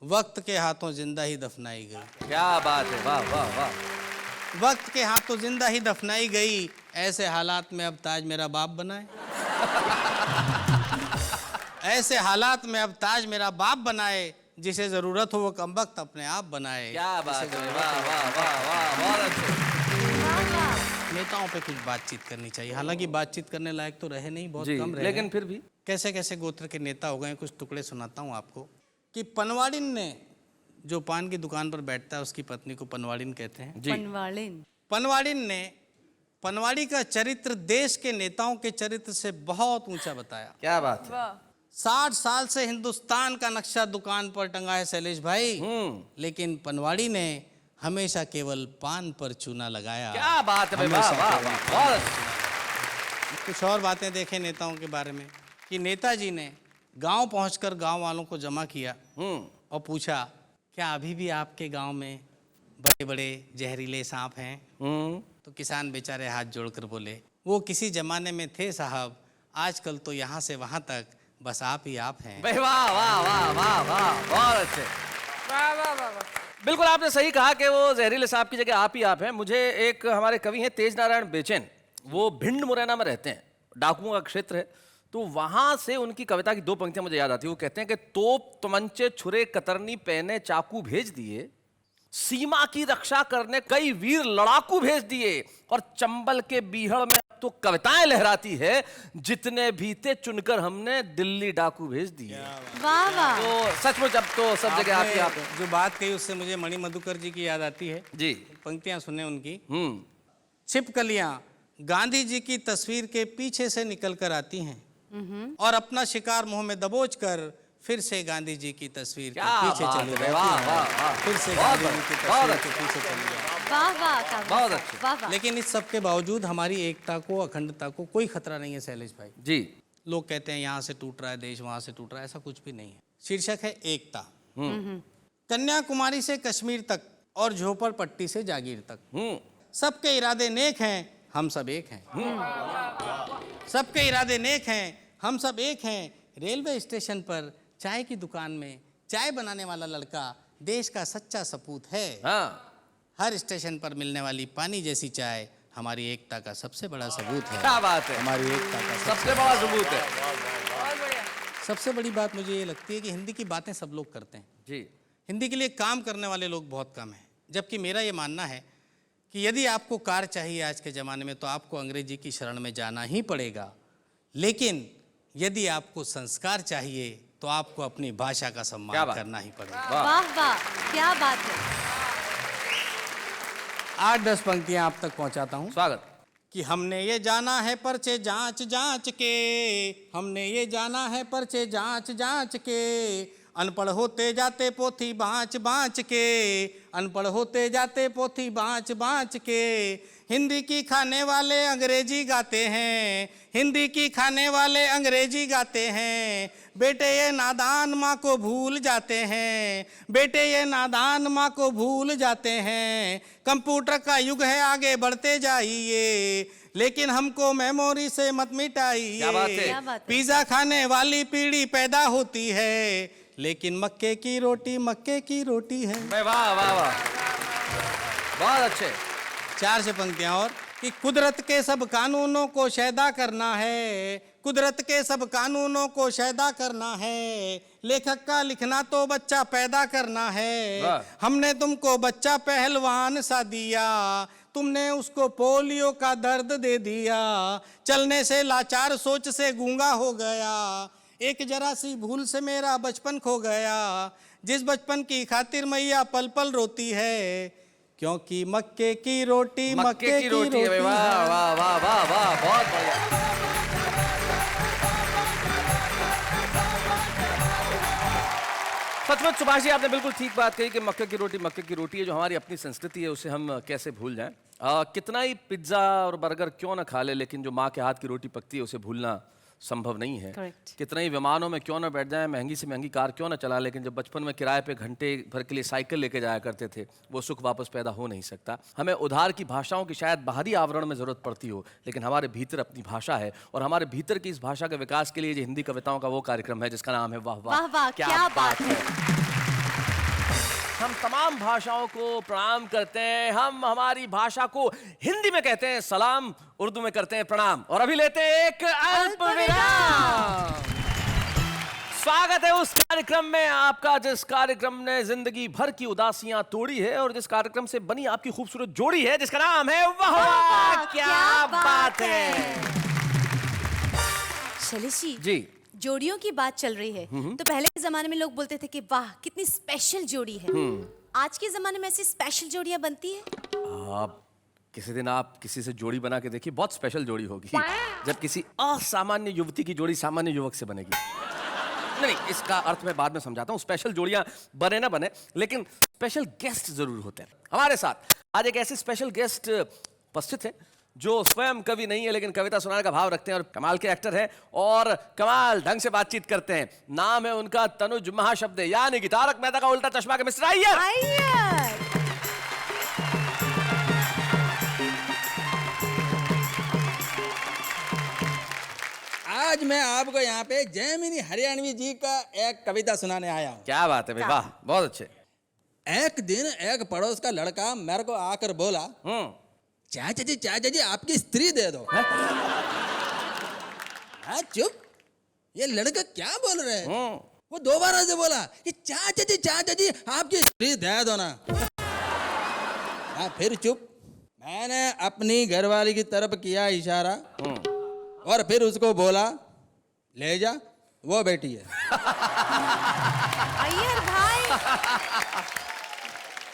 वक्त के हाथों जिंदा ही दफनाई गई। क्या बात है, वाह वाह वाह। वक्त के हाथों जिंदा ही दफनाई गई, ऐसे हालात में अब ताज मेरा बाप बनाए। ऐसे हालात में अब ताज मेरा बाप बनाए, जिसे जरूरत हो वो कमबख्त अपने आप बनाए। क्या बात है, वाह वाह वाह वाह, बहुत अच्छे। नेताओं पे कुछ बातचीत करनी चाहिए। हालांकि बातचीत करने लायक तो रहे नहीं, बहुत जी, कम रहे, लेकिन फिर भी कैसे कैसे गोत्र के नेता हो गए। कुछ टुकड़े सुनाता हूँ आपको कि पनवाड़िन ने, जो पान की दुकान पर बैठता है उसकी पत्नी को पनवाड़िन कहते हैं। पनवाड़िन। पनवाड़िन ने पनवाड़ी का चरित्र देश के नेताओं के चरित्र से बहुत ऊंचा बताया। क्या बात है। 60 साल से हिंदुस्तान का नक्शा दुकान पर टंगा है शैलेश भाई, लेकिन पनवाड़ी ने हमेशा केवल पान पर चूना लगाया। क्या बात है भाई, वाह वाह वाह, बहुत अच्छे। कुछ और बातें देखें नेताओं के बारे में कि नेताजी ने गांव पहुंचकर गांव वालों को जमा किया और पूछा, क्या अभी भी आपके गांव में बड़े बड़े जहरीले सांप हैं? तो किसान बेचारे हाथ जोड़कर बोले, वो किसी जमाने में थे साहब, आजकल तो यहाँ से वहाँ तक बस आप ही आप हैं। वाह वाह वाह वाह वाह, बहुत अच्छे। वाह वाह वाह वाह, बिल्कुल आपने सही कहा कि वो जहरीले सांप की जगह आप ही आप हैं। मुझे एक हमारे कवि हैं तेज नारायण बेचैन, वो भिंड मुरैना में रहते हैं, डाकुओं का क्षेत्र है, तो वहां से उनकी कविता की 2 पंक्तियां मुझे याद आती है। वो कहते हैं कि तोप तमंचे छुरे कतरनी पहने चाकू भेज दिए, सीमा की रक्षा करने कई वीर लड़ाकू भेज दिए, और चंबल के बीहड़ में तो कविताएं लहराती है, जितने भी थे चुनकर हमने दिल्ली डाकू भेज दिए। वाह वाह। तो सचमुच अब तो सब जगह आप ही आप हैं। जो बात कही उससे मुझे मणि मधुकर जी की याद आती है जी। पंक्तियां सुने उनकी। छिपकलियां गांधी जी की तस्वीर के पीछे से निकल कर आती हैं, और अपना शिकार मुंह में दबोच कर फिर से गांधी जी की तस्वीर के पीछे चली जाती हैं। फिर से गांधी जी की तस्वीर के पीछे चली जाती हैं। वाह वाह, बहुत अच्छे। वाह वाह। लेकिन इस सब के बावजूद हमारी एकता को, अखंडता को कोई खतरा नहीं है शैलेश भाई जी। लोग कहते हैं यहाँ से टूट रहा है देश, वहां से टूट रहा है, ऐसा कुछ भी नहीं है। शीर्षक है एकता। कन्याकुमारी से कश्मीर तक और झोपड़पट्टी से जागीर तक, सबके इरादे नेक हैं, हम सब एक हैं। सबके इरादे नेक हैं, हम सब एक हैं। रेलवे स्टेशन पर चाय की दुकान में चाय बनाने वाला लड़का देश का सच्चा सपूत है। हर स्टेशन पर मिलने वाली पानी जैसी चाय हमारी एकता का सबसे बड़ा सबूत है। क्या बात है, हमारी एकता का सबसे बड़ा सबूत है। सबसे बड़ी बात मुझे ये लगती है कि हिंदी की बातें सब लोग करते हैं जी, हिंदी के लिए काम करने वाले लोग बहुत कम हैं। जबकि मेरा ये मानना है कि यदि आपको कार चाहिए आज के ज़माने में तो आपको अंग्रेजी की शरण में जाना ही पड़ेगा, लेकिन यदि आपको संस्कार चाहिए तो आपको अपनी भाषा का सम्मान करना ही पड़ेगा। वाह वाह, क्या बात है। 8-10 पंक्तियां आप तक पहुंचाता हूं। स्वागत। कि हमने ये जाना है पर्चे जांच जांच के, हमने ये जाना है पर्चे जांच जांच के, अनपढ़ होते जाते पोथी बाँच बाँच के, अनपढ़ होते जाते पोथी बाँच बाँच के। हिंदी की खाने वाले अंग्रेजी गाते हैं, हिंदी की खाने वाले अंग्रेजी गाते हैं। बेटे ये नादान माँ को भूल जाते हैं, बेटे ये नादान माँ को भूल जाते हैं। कंप्यूटर का युग है आगे बढ़ते जाइए, लेकिन हमको मेमोरी से मत मिटाइए। क्या बात है? पिज़्ज़ा खाने वाली पीढ़ी पैदा होती है, लेकिन मक्के की रोटी है। वाह वाह वाह, बहुत अच्छे। 4 से पंक्तियां और कि कुदरत के सब कानूनों को शैदा करना है, कुदरत के सब कानूनों को शैदा करना है। लेखक का लिखना तो बच्चा पैदा करना है। हमने तुमको बच्चा पहलवान सा दिया, तुमने उसको पोलियो का दर्द दे दिया। चलने से लाचार सोच से गूंगा हो गया, एक जरा सी भूल से मेरा बचपन खो गया। जिस बचपन की खातिर मैया पल पल रोती है, क्योंकि मक्के की रोटी मक्के की रोटी है भाई, वाह वाह वाह वाह वाह, बहुत बढ़िया। सचमुच सुभाष जी आपने बिल्कुल ठीक बात कही कि मक्के की रोटी है, जो हमारी अपनी संस्कृति है उसे हम कैसे भूल जाएं। कितना ही पिज्ज़ा और बर्गर क्यों ना खा ले, लेकिन जो माँ के हाथ की रोटी पकती है उसे भूलना संभव नहीं है। Correct. कितना ही विमानों में क्यों ना बैठ जाए, महंगी से महंगी कार क्यों ना चला, लेकिन जब बचपन में किराए पे घंटे भर के लिए साइकिल लेके जाया करते थे, वो सुख वापस पैदा हो नहीं सकता। हमें उधार की भाषाओं की शायद बाहरी आवरण में ज़रूरत पड़ती हो, लेकिन हमारे भीतर अपनी भाषा है, और हमारे भीतर की इस भाषा के विकास के लिए ये हिंदी कविताओं का वो कार्यक्रम है जिसका नाम है वाह वाह वाह, क्या बात है। हम तमाम भाषाओं को प्रणाम करते हैं। हम हमारी भाषा को हिंदी में कहते हैं सलाम, उर्दू में करते हैं प्रणाम। और अभी लेते हैं एक अल्प विराम। स्वागत है उस कार्यक्रम में आपका जिस कार्यक्रम ने जिंदगी भर की उदासियां तोड़ी है, और जिस कार्यक्रम से बनी आपकी खूबसूरत जोड़ी है जिसका नाम है वाह वाह क्या बात है। शैलेश जी, जोड़ियों की बात चल रही है, तो पहले के जमाने में लोग बोलते थे कि वाह कितनी स्पेशल जोड़ी है। आज के जमाने में ऐसी स्पेशल जोड़ियां बनती है? आप किसी दिन आप किसी से जोड़ी बना के देखिए, बहुत स्पेशल जोड़ी होगी जब किसी असामान्य युवती की जोड़ी सामान्य युवक से बनेगी। नहीं, इसका अर्थ मैं बाद में समझाता हूँ। स्पेशल जोड़ियां बने ना बने, लेकिन स्पेशल गेस्ट जरूर होते हैं। हमारे साथ आज एक ऐसे स्पेशल गेस्ट उपस्थित है जो स्वयं कवि नहीं है, लेकिन कविता सुनाने का भाव रखते हैं, और कमाल के एक्टर हैं और कमाल ढंग से बातचीत करते हैं। नाम है उनका तनुज महाशब्द, यानी कि तारक मेहता का उल्टा चश्मा के मिस्टर अय्यर। आज मैं आपको यहाँ पे जयमिनी हरियाणवी जी का एक कविता सुनाने आया हूँ। क्या बात है भाई, वाह, बहुत अच्छे। एक दिन एक पड़ोस का लड़का मेरे को आकर बोला, चाचा जी आपकी स्त्री दे दो। हाँ चुप, ये लड़का क्या बोल रहे हैं? वो दोबारा से बोला कि चाचा जी आपकी स्त्री दे दो ना। हाँ फिर चुप। मैंने अपनी घरवाली की तरफ किया इशारा और फिर उसको बोला ले जा, वो बेटी है। अय्यर भाई।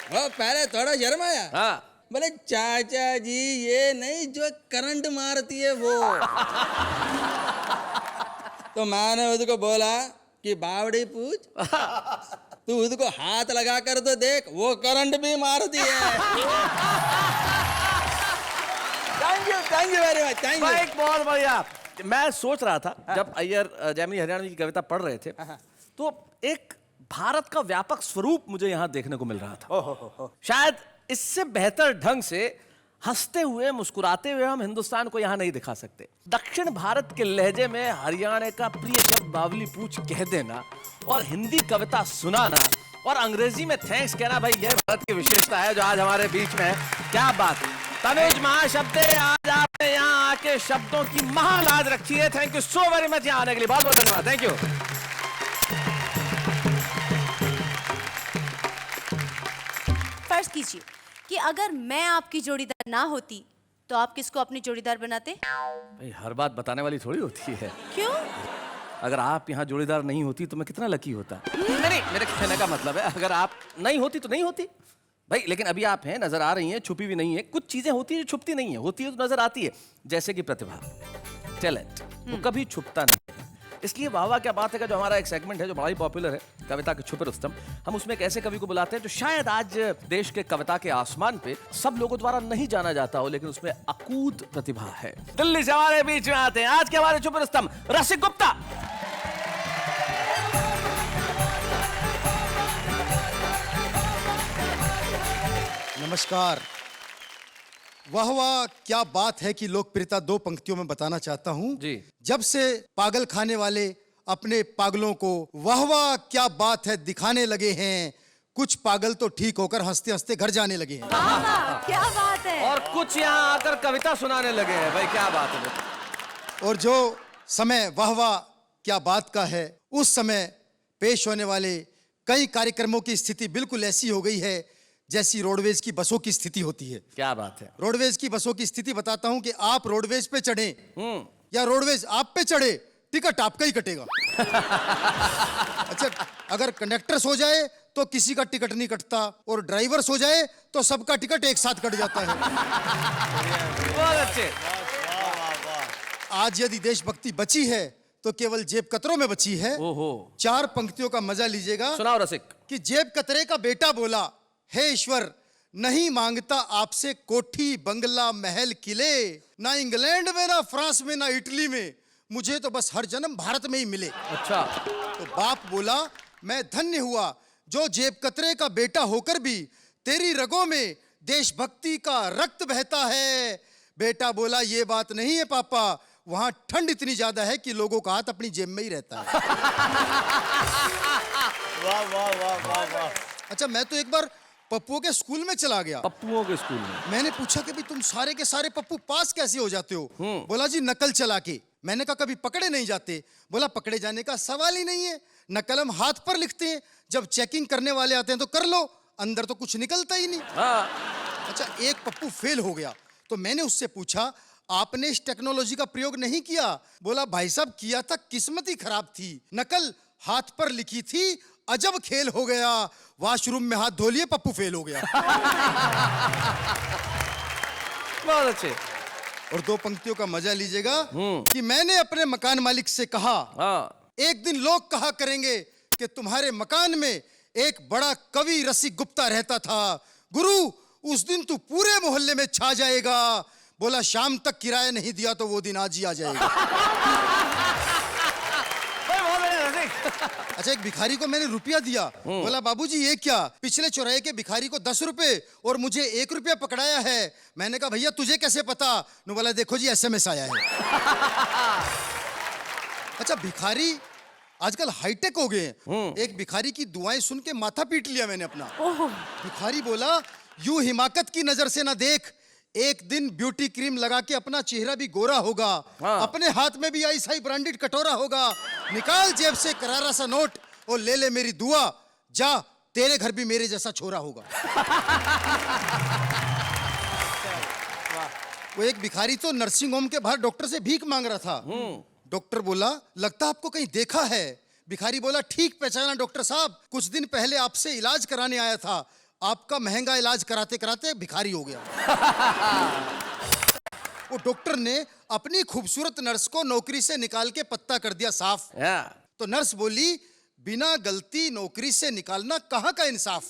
वो पहले थोड़ा शर्माया, हाँ। बोले चाचा जी ये नहीं जो करंट मारती है वो। तो मैंने उसको बोला कि बावड़ी पूछ, तू उसको हाथ लगा कर तो देख, वो करंट भी मारती है। Thank you very much, thank you. बहुत बढ़िया। मैं सोच रहा था जब अय्यर जयमिनी हरियाणवी की कविता पढ़ रहे थे, तो एक भारत का व्यापक स्वरूप मुझे यहाँ देखने को मिल रहा था। शायद इससे बेहतर ढंग से हंसते हुए मुस्कुराते हुए हम हिंदुस्तान को यहाँ नहीं दिखा सकते। दक्षिण भारत के लहजे में हरियाणा का प्रिय शब्द बावली पूछ कह देना, और हिंदी कविता सुनाना, और अंग्रेजी में थैंक्स कहना, भाई यह भारत की विशेषता है जो आज हमारे बीच में है। क्या बात है। तनुज महाशब्द, आज आपने यहाँ आके शब्दों की महालाज रखी है। Thank you so very much यहाँ आने के लिए, बहुत बहुत धन्यवाद। Thank you. फर्ज कीजिए कि अगर मैं आपकी जोड़ीदार ना होती तो आप किसको अपनी जोड़ीदार बनाते? भाई हर बात बताने वाली थोड़ी होती है। क्यों? अगर आप यहाँ जोड़ीदार नहीं होती तो मैं कितना लकी होता। नहीं, मेरे कहने का मतलब है अगर आप नहीं होती तो नहीं होती भाई, लेकिन अभी आप हैं, नजर आ रही हैं, छुपी भी नहीं है। कुछ चीजें होती है जो छुपती नहीं है, होती है तो नजर आती है, जैसे कि प्रतिभा, टैलेंट, वो कभी छुपता नहीं। इसलिए वाह वाह क्या बात है का जो हमारा एक सेगमेंट है जो बड़ा ही पॉपुलर है, कविता के छुपे रुस्तम, हम उसमें एक ऐसे कवि को बुलाते हैं जो शायद आज देश के कविता के आसमान पे सब लोगों द्वारा नहीं जाना जाता हो, लेकिन उसमें अकूत प्रतिभा है। दिल्ली से हमारे बीच में आते हैं आज के हमारे छुपे रुस्तम, रसिक गुप्ता। नमस्कार। वाह वाह क्या बात है की लोकप्रियता दो पंक्तियों में बताना चाहता हूँ जी। जब से पागल खाने वाले अपने पागलों को वाह वाह क्या बात है दिखाने लगे हैं, कुछ पागल तो ठीक होकर हंसते हंसते घर जाने लगे हैं। वाह वाह क्या बात है। और कुछ यहाँ आकर कविता सुनाने लगे हैं। भाई क्या बात है। और जो समय वाह वाह क्या बात का है, उस समय पेश होने वाले कई कार्यक्रमों की स्थिति बिल्कुल ऐसी हो गई है जैसी रोडवेज की बसों की स्थिति होती है। क्या बात है। रोडवेज की बसों की स्थिति बताता हूं कि आप रोडवेज पे चढ़े या रोडवेज आप पे चढ़े, टिकट आपका ही कटेगा। अच्छा, अगर कंडक्टर सो जाए तो किसी का टिकट नहीं कटता, और ड्राइवर सो जाए तो सबका टिकट एक साथ कट जाता है। बहुत अच्छे। आज यदि देशभक्ति बची है तो केवल जेब कतरों में बची है। ओहो। 4 पंक्तियों का मजा लीजिएगा। सुनाओ रसिक। कि जेब कतरे का बेटा बोला, हे ईश्वर, नहीं मांगता आपसे कोठी बंगला महल किले, ना इंग्लैंड में ना फ्रांस में ना इटली में, मुझे तो बस हर जन्म भारत में ही मिले। अच्छा। तो बाप बोला, मैं धन्य हुआ जो जेब कतरे का बेटा होकर भी तेरी रगों में देशभक्ति का रक्त बहता है। बेटा बोला, ये बात नहीं है पापा, वहां ठंड इतनी ज्यादा है कि लोगों का हाथ अपनी जेब में ही रहता है। वाह वाह वाह वाह वाह। अच्छा, मैं तो एक बार पप्पुओं के स्कूल में चला गया। पप्पुओं के स्कूल में? मैंने पूछा कि भाई तुम सारे के सारे पप्पू पास कैसे हो जाते हो? बोला जी नकल चला के। मैंने कहा कभी पकड़े नहीं जाते? बोला पकड़े जाने का सवाल ही नहीं है, नकल हम हाथ पर लिखते हैं, जब चेकिंग करने वाले आते हैं तो कर लो, अंदर तो कुछ निकलता ही नहीं। अच्छा, एक पप्पू फेल हो गया तो मैंने उससे पूछा, आपने इस टेक्नोलॉजी का प्रयोग नहीं किया? बोला भाई साहब किया था, किस्मत ही खराब थी, नकल हाथ पर लिखी थी, अजब खेल हो गया, वॉशरूम में हाथ धो लिए, पप्पू फेल हो गया। बहुत अच्छे। और 2 पंक्तियों का मजा लीजिएगा कि मैंने अपने मकान मालिक से कहा, एक दिन लोग कहा करेंगे कि तुम्हारे मकान में एक बड़ा कवि रसिक गुप्ता रहता था, गुरु उस दिन तू पूरे मोहल्ले में छा जाएगा। बोला शाम तक किराया नहीं दिया तो वो दिन आज ही आ जाएगा। अच्छा, एक भिखारी को मैंने रुपया दिया, बोला बाबूजी ये क्या? पिछले चौराहे के भिखारी को 10 रुपए और मुझे 1 रुपया पकड़ाया है। मैंने कहा भैया तुझे कैसे पता? नु बोला देखो जी SMS आया है। अच्छा, भिखारी आजकल हाईटेक हो गए हैं। एक भिखारी की दुआएं सुन के माथा पीट लिया मैंने अपना। भिखारी बोला, यूं हिमाकत की नजर से ना देख, एक दिन ब्यूटी क्रीम लगा के अपना चेहरा भी गोरा होगा, अपने हाथ में भी ऐसा ब्रांडेड कटोरा होगा, निकाल जेब से करारा सा नोट और ले ले मेरी दुआ, जा तेरे घर भी मेरे जैसा छोरा होगा। वो एक भिखारी तो नर्सिंग होम के बाहर डॉक्टर से भीख मांग रहा था। डॉक्टर बोला, लगता आपको कहीं देखा है? भिखारी बोला, ठीक पहचाना डॉक्टर साहब, कुछ दिन पहले आपसे इलाज कराने आया था, आपका महंगा इलाज कराते कराते भिखारी हो गया। वो डॉक्टर ने अपनी खूबसूरत नर्स को नौकरी से निकाल के पत्ता कर दिया साफ। तो नर्स बोली, बिना गलती नौकरी से निकालना कहाँ का इंसाफ?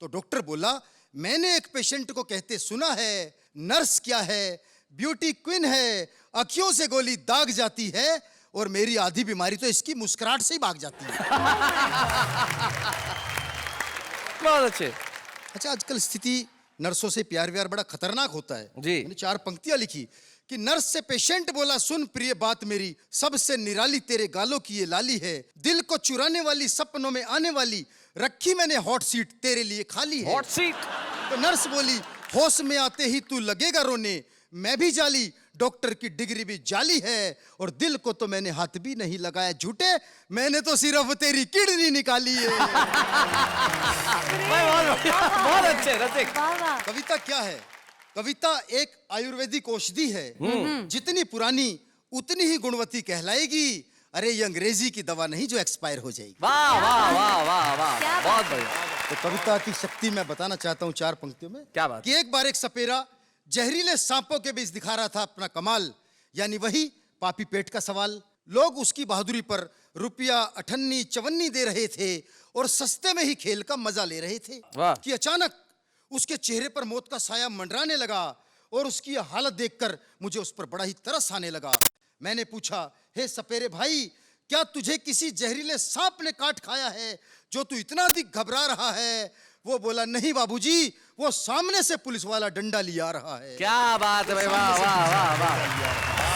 तो डॉक्टर बोला, मैंने एक पेशेंट को कहते सुना है, नर्स क्या है, ब्यूटी क्वीन है, अखियों से गोली दाग जाती है, और मेरी आधी बीमारी तो इसकी मुस्कुराहट से ही भाग जाती है। बहुत अच्छे। अच्छा, आजकल स्थिति नर्सों से प्यार व्यार बड़ा खतरनाक होता है जी। मैंने 4 पंक्तियां लिखी कि नर्स से पेशेंट बोला, सुन प्रिय बात मेरी, सबसे निराली तेरे गालों की ये लाली है, दिल को चुराने वाली, सपनों में आने वाली, रखी मैंने हॉट सीट तेरे लिए खाली है। Hot seat? तो नर्स बोली, होश में आते ही तू लगेगा रोने, मैं भी जाली, डॉक्टर की डिग्री भी जाली है, और दिल को तो मैंने हाथ भी नहीं लगाया झूठे, मैंने तो सिर्फ तेरी किडनी निकाली है। बहुत अच्छे रसिक। कविता क्या है? कविता एक आयुर्वेदिक औषधि है, जितनी पुरानी उतनी ही गुणवती कहलाएगी। अरे ये अंग्रेजी की दवा नहीं जो एक्सपायर हो जाएगी। वाह वाह वाह वाह वाह, बहुत बढ़िया। तो कविता की शक्ति मैं बताना चाहता हूँ 4 पंक्तियों में। क्या बात? कि एक बार एक सपेरा जहरीले सांपों के बीच दिखा रहा था अपना कमाल, यानी वही पापी पेट का सवाल। लोग उसकी बहादुरी पर रुपया 58-54 दे रहे थे और सस्ते में ही खेल का मजा ले रहे थे कि अचानक उसके चेहरे पर मौत का साया मंडराने लगा, और उसकी हालत देखकर मुझे उस पर बड़ा ही तरस आने लगा। मैंने पूछा, हे सपेरे भाई, क्या तुझे किसी जहरीले सांप ने काट खाया है जो तू इतना अधिक घबरा रहा है? वो बोला, नहीं बाबूजी, वो सामने से पुलिस वाला डंडा लिया रहा है। क्या बात है भाई, वाह वाह वाह वाह।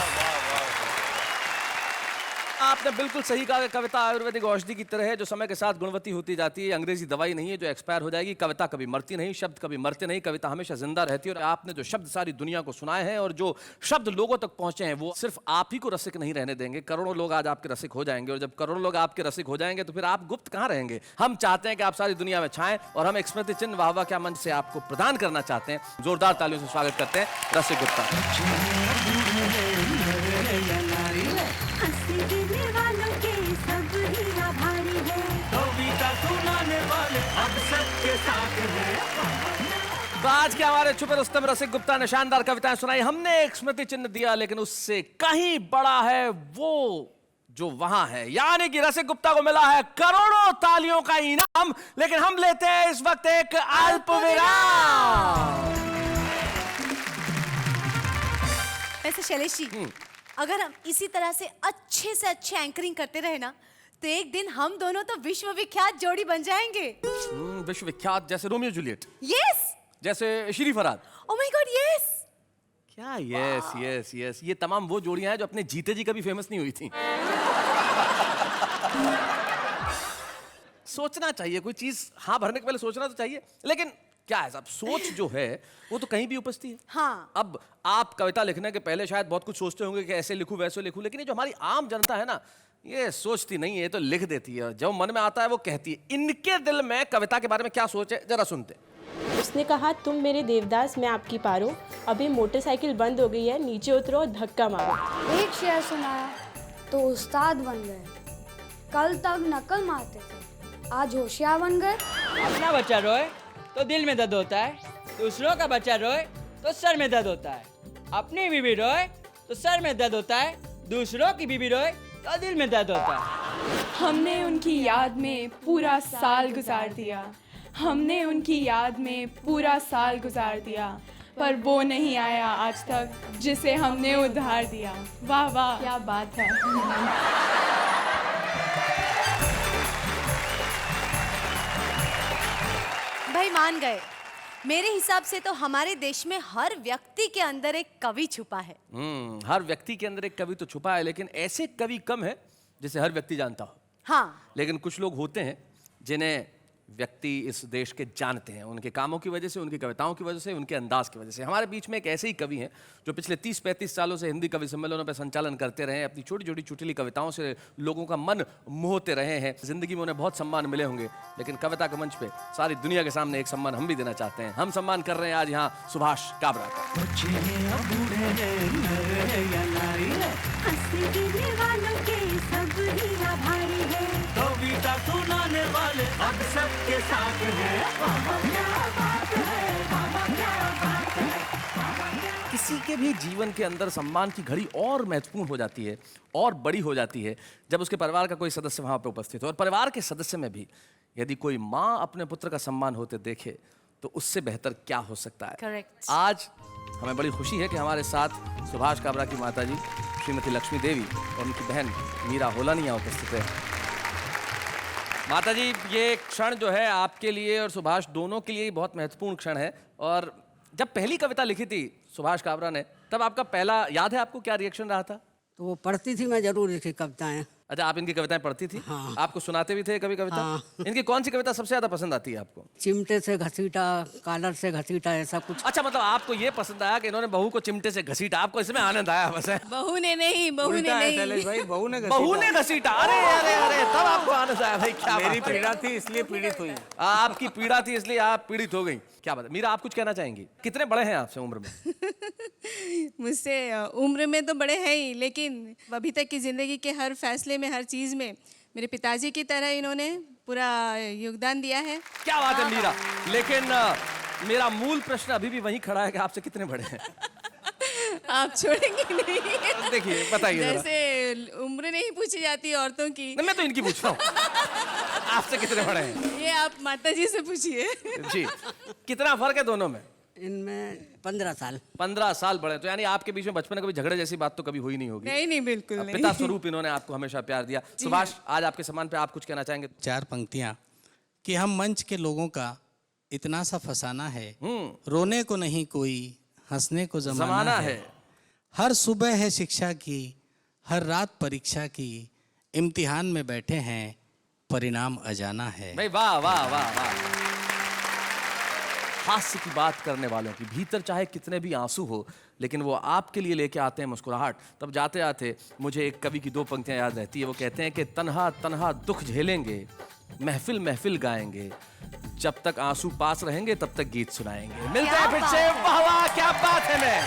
आपने बिल्कुल सही कहा। कविता आयुर्वेदिक औषधि की तरह है जो समय के साथ गुणवती होती जाती है। अंग्रेजी दवाई नहीं है जो एक्सपायर हो जाएगी। कविता कभी मरती नहीं, शब्द कभी मरते नहीं, कविता हमेशा जिंदा रहती है। और आपने जो शब्द सारी दुनिया को सुनाए हैं और जो शब्द लोगों तक पहुंचे हैं, वो सिर्फ आप ही को रसिक नहीं रहने देंगे। करोड़ों लोग आज आपके रसिक हो जाएंगे, और जब करोड़ों लोग आपके रसिक हो जाएंगे तो फिर आप गुप्त कहाँ रहेंगे? हम चाहते हैं कि आप सारी दुनिया में छाएं, और हम एक स्मृति चिन्ह वाह वाह क्या मंच से आपको प्रदान करना चाहते हैं। जोरदार तालियों से स्वागत करते हैं रसिक गुप्ता। कविता सुनाने वाले साथ है। तो आज के हमारे छुपे रुस्तम रसिक गुप्ता ने शानदार कविताएं सुनाई। हमने एक स्मृति चिन्ह दिया, लेकिन उससे कहीं बड़ा है वो जो वहां है, यानी कि रसिक गुप्ता को मिला है करोड़ों तालियों का इनाम। लेकिन हम लेते हैं इस वक्त एक अल्प विराम। वैसे शैलेश जी, अगर हम इसी तरह से अच्छे एंकरिंग करते रहे ना, तो एक दिन हम दोनों तो विश्वविख्यात जोड़ी बन जाएंगे। विश्वविख्यात जैसे रोमियो जूलियट, यस, जैसे शरीफ Farhad. Oh my God, yes. क्या यस यस यस, ये तमाम वो जोड़ियां हैं जो अपने जीते जी कभी फेमस नहीं हुई थी। सोचना चाहिए, कोई चीज हाँ भरने के पहले सोचना तो चाहिए। लेकिन क्या है साहब, सोच जो है वो तो कहीं भी उपस्थित है। हाँ। अब आप कविता लिखने के पहले शायद बहुत कुछ सोचते होंगे कि ऐसे लिखूं वैसे लिखूं, लेकिन ये जो हमारी आम जनता है ना, ये सोचती नहीं है, ये तो लिख देती है। जो मन में आता है वो कहती है। इनके दिल में कविता के बारे में क्या सोच है, जरा सुनते। उसने कहा, तुम मेरे देवदास, मैं आपकी पारो, अभी मोटरसाइकिल बंद हो गई है, नीचे उतरो और धक्का मारो। एक शेर सुनाया तो उस्ताद बन गए। कल तक नकल मारते थे, आज होशियार बन गए। अपना बच्चा रोए तो दिल में दर्द होता है, दूसरों का बच्चा रोए तो सर में दर्द होता है। अपनी बीवी रोए तो सर में दर्द होता है, दूसरों की बीवी रोए तो दिल में दर्द होता है। हमने उनकी याद में पूरा साल गुजार दिया, हमने उनकी याद में पूरा साल गुजार दिया, पर वो नहीं आया आज तक जिसे हमने उधार दिया। वाह वाह, क्या बात है। भाई मान गए। मेरे हिसाब से तो हमारे देश में हर व्यक्ति के अंदर एक कवि छुपा है। हर व्यक्ति के अंदर एक कवि तो छुपा है, लेकिन ऐसे कवि कम है जिसे हर व्यक्ति जानता हो। हाँ। लेकिन कुछ लोग होते हैं जिन्हें व्यक्ति इस देश के जानते हैं, उनके कामों की वजह से, उनकी कविताओं की वजह से, उनके अंदाज की वजह से। हमारे बीच में एक ऐसे ही कवि हैं जो पिछले 30-35 सालों से हिंदी कवि सम्मेलनों पर संचालन करते रहे हैं, अपनी छोटी छोटी चुटली कविताओं से लोगों का मन मोहते रहे हैं। जिंदगी में उन्हें बहुत सम्मान मिले होंगे, लेकिन कविता के मंच पे सारी दुनिया के सामने एक सम्मान हम भी देना चाहते हैं। हम सम्मान कर रहे हैं आज यहाँ सुभाष काबरा का। कविता सुनाने वाले अब सबके साथ है। किसी के भी जीवन के अंदर सम्मान की घड़ी और महत्वपूर्ण हो जाती है और बड़ी हो जाती है जब उसके परिवार का कोई सदस्य वहां पर उपस्थित हो। और परिवार के सदस्य में भी यदि कोई माँ अपने पुत्र का सम्मान होते देखे तो उससे बेहतर क्या हो सकता है। Correct. आज हमें बड़ी खुशी है कि हमारे साथ सुभाष काबरा की माताजी श्रीमती लक्ष्मी देवी और उनकी बहन मीरा होलानिया उपस्थित है। माताजी, ये क्षण जो है आपके लिए और सुभाष दोनों के लिए बहुत महत्वपूर्ण क्षण है। और जब पहली कविता लिखी थी सुभाष काबरा ने, तब आपका पहला याद है आपको क्या रिएक्शन रहा था? तो वो पढ़ती थी, मैं जरूर लिखी कविताएं। अच्छा, आप इनकी कविताएं पढ़ती थी? हाँ। आपको सुनाते भी थे कभी कविता? हाँ। इनकी कौन सी कविता सबसे ज्यादा पसंद आती है आपको? चिमटे से घसीटा, कॉलर से घसीटा, ऐसा कुछ। अच्छा, मतलब आपको ये पसंद आया कि इन्होंने बहू को चिमटे से घसीटा, आपको इसमें आनंद आया बस है? बहू ने नहीं, बहू ने नहीं, भाई बहू ने घसीटा। अरे अरे अरे, तब आपको आनंद आया भाई। क्या मेरी बात है। पीड़ा थी इसलिए पीड़ित हुई। आपकी पीड़ा थी इसलिए आप पीड़ित हो गई। क्या बात है। मीरा, आप कुछ कहना चाहेंगी? कितने बड़े हैं आपसे उम्र में? मुझसे उम्र में तो बड़े हैं ही, लेकिन अभी तक की जिंदगी के हर फैसले में, हर चीज में मेरे पिताजी की तरह इन्होंने पूरा योगदान दिया है। क्या बात है मीरा। लेकिन मेरा मूल प्रश्न अभी भी वहीं खड़ा है कि आपसे कितने बड़े हैं? आप छोड़ेंगे नहीं? देखिए, बताइए जरा। जैसे उम्र नहीं पूछी जाती औरतों की। मैं तो इनकी पूछ रहा हूँ। आपसे कितने बड़े हैं? ये आप माताजी से पूछिए। जी, कितना फर्क है दोनों में? इनमें 15 साल। 15 साल बड़े। तो यानी आपके बीच में बचपन में कभी झगड़े जैसी बात तो कभी हुई नहीं होगी? नहीं नहीं, बिल्कुल नहीं। पिता स्वरूप इन्होंने आपको हमेशा प्यार दिया। सुभाष, आज आपके सम्मान पे आप कुछ कहना चाहेंगे? 4 पंक्तियां कि हम मंच के लोगों का इतना सा फसाना है, रोने को नहीं कोई, हंसने को जमाना है। हर सुबह है शिक्षा की, हर रात परीक्षा की, इम्तिहान में बैठे हैं, परिणाम अजाना है। भाई वाह वाह वाह वाह। हास्य की बात करने वालों की भीतर चाहे कितने भी आंसू हो, लेकिन वो आपके लिए लेके आते हैं मुस्कुराहट। तब जाते आते मुझे एक कवि की 2 पंक्तियां याद रहती है। वो कहते हैं कि तन्हा तन्हा दुख झेलेंगे, महफिल महफिल गाएंगे, जब तक आंसू पास रहेंगे तब तक गीत सुनाएंगे। मिलते हैं फिर से। वाह वाह, क्या बात है। मैं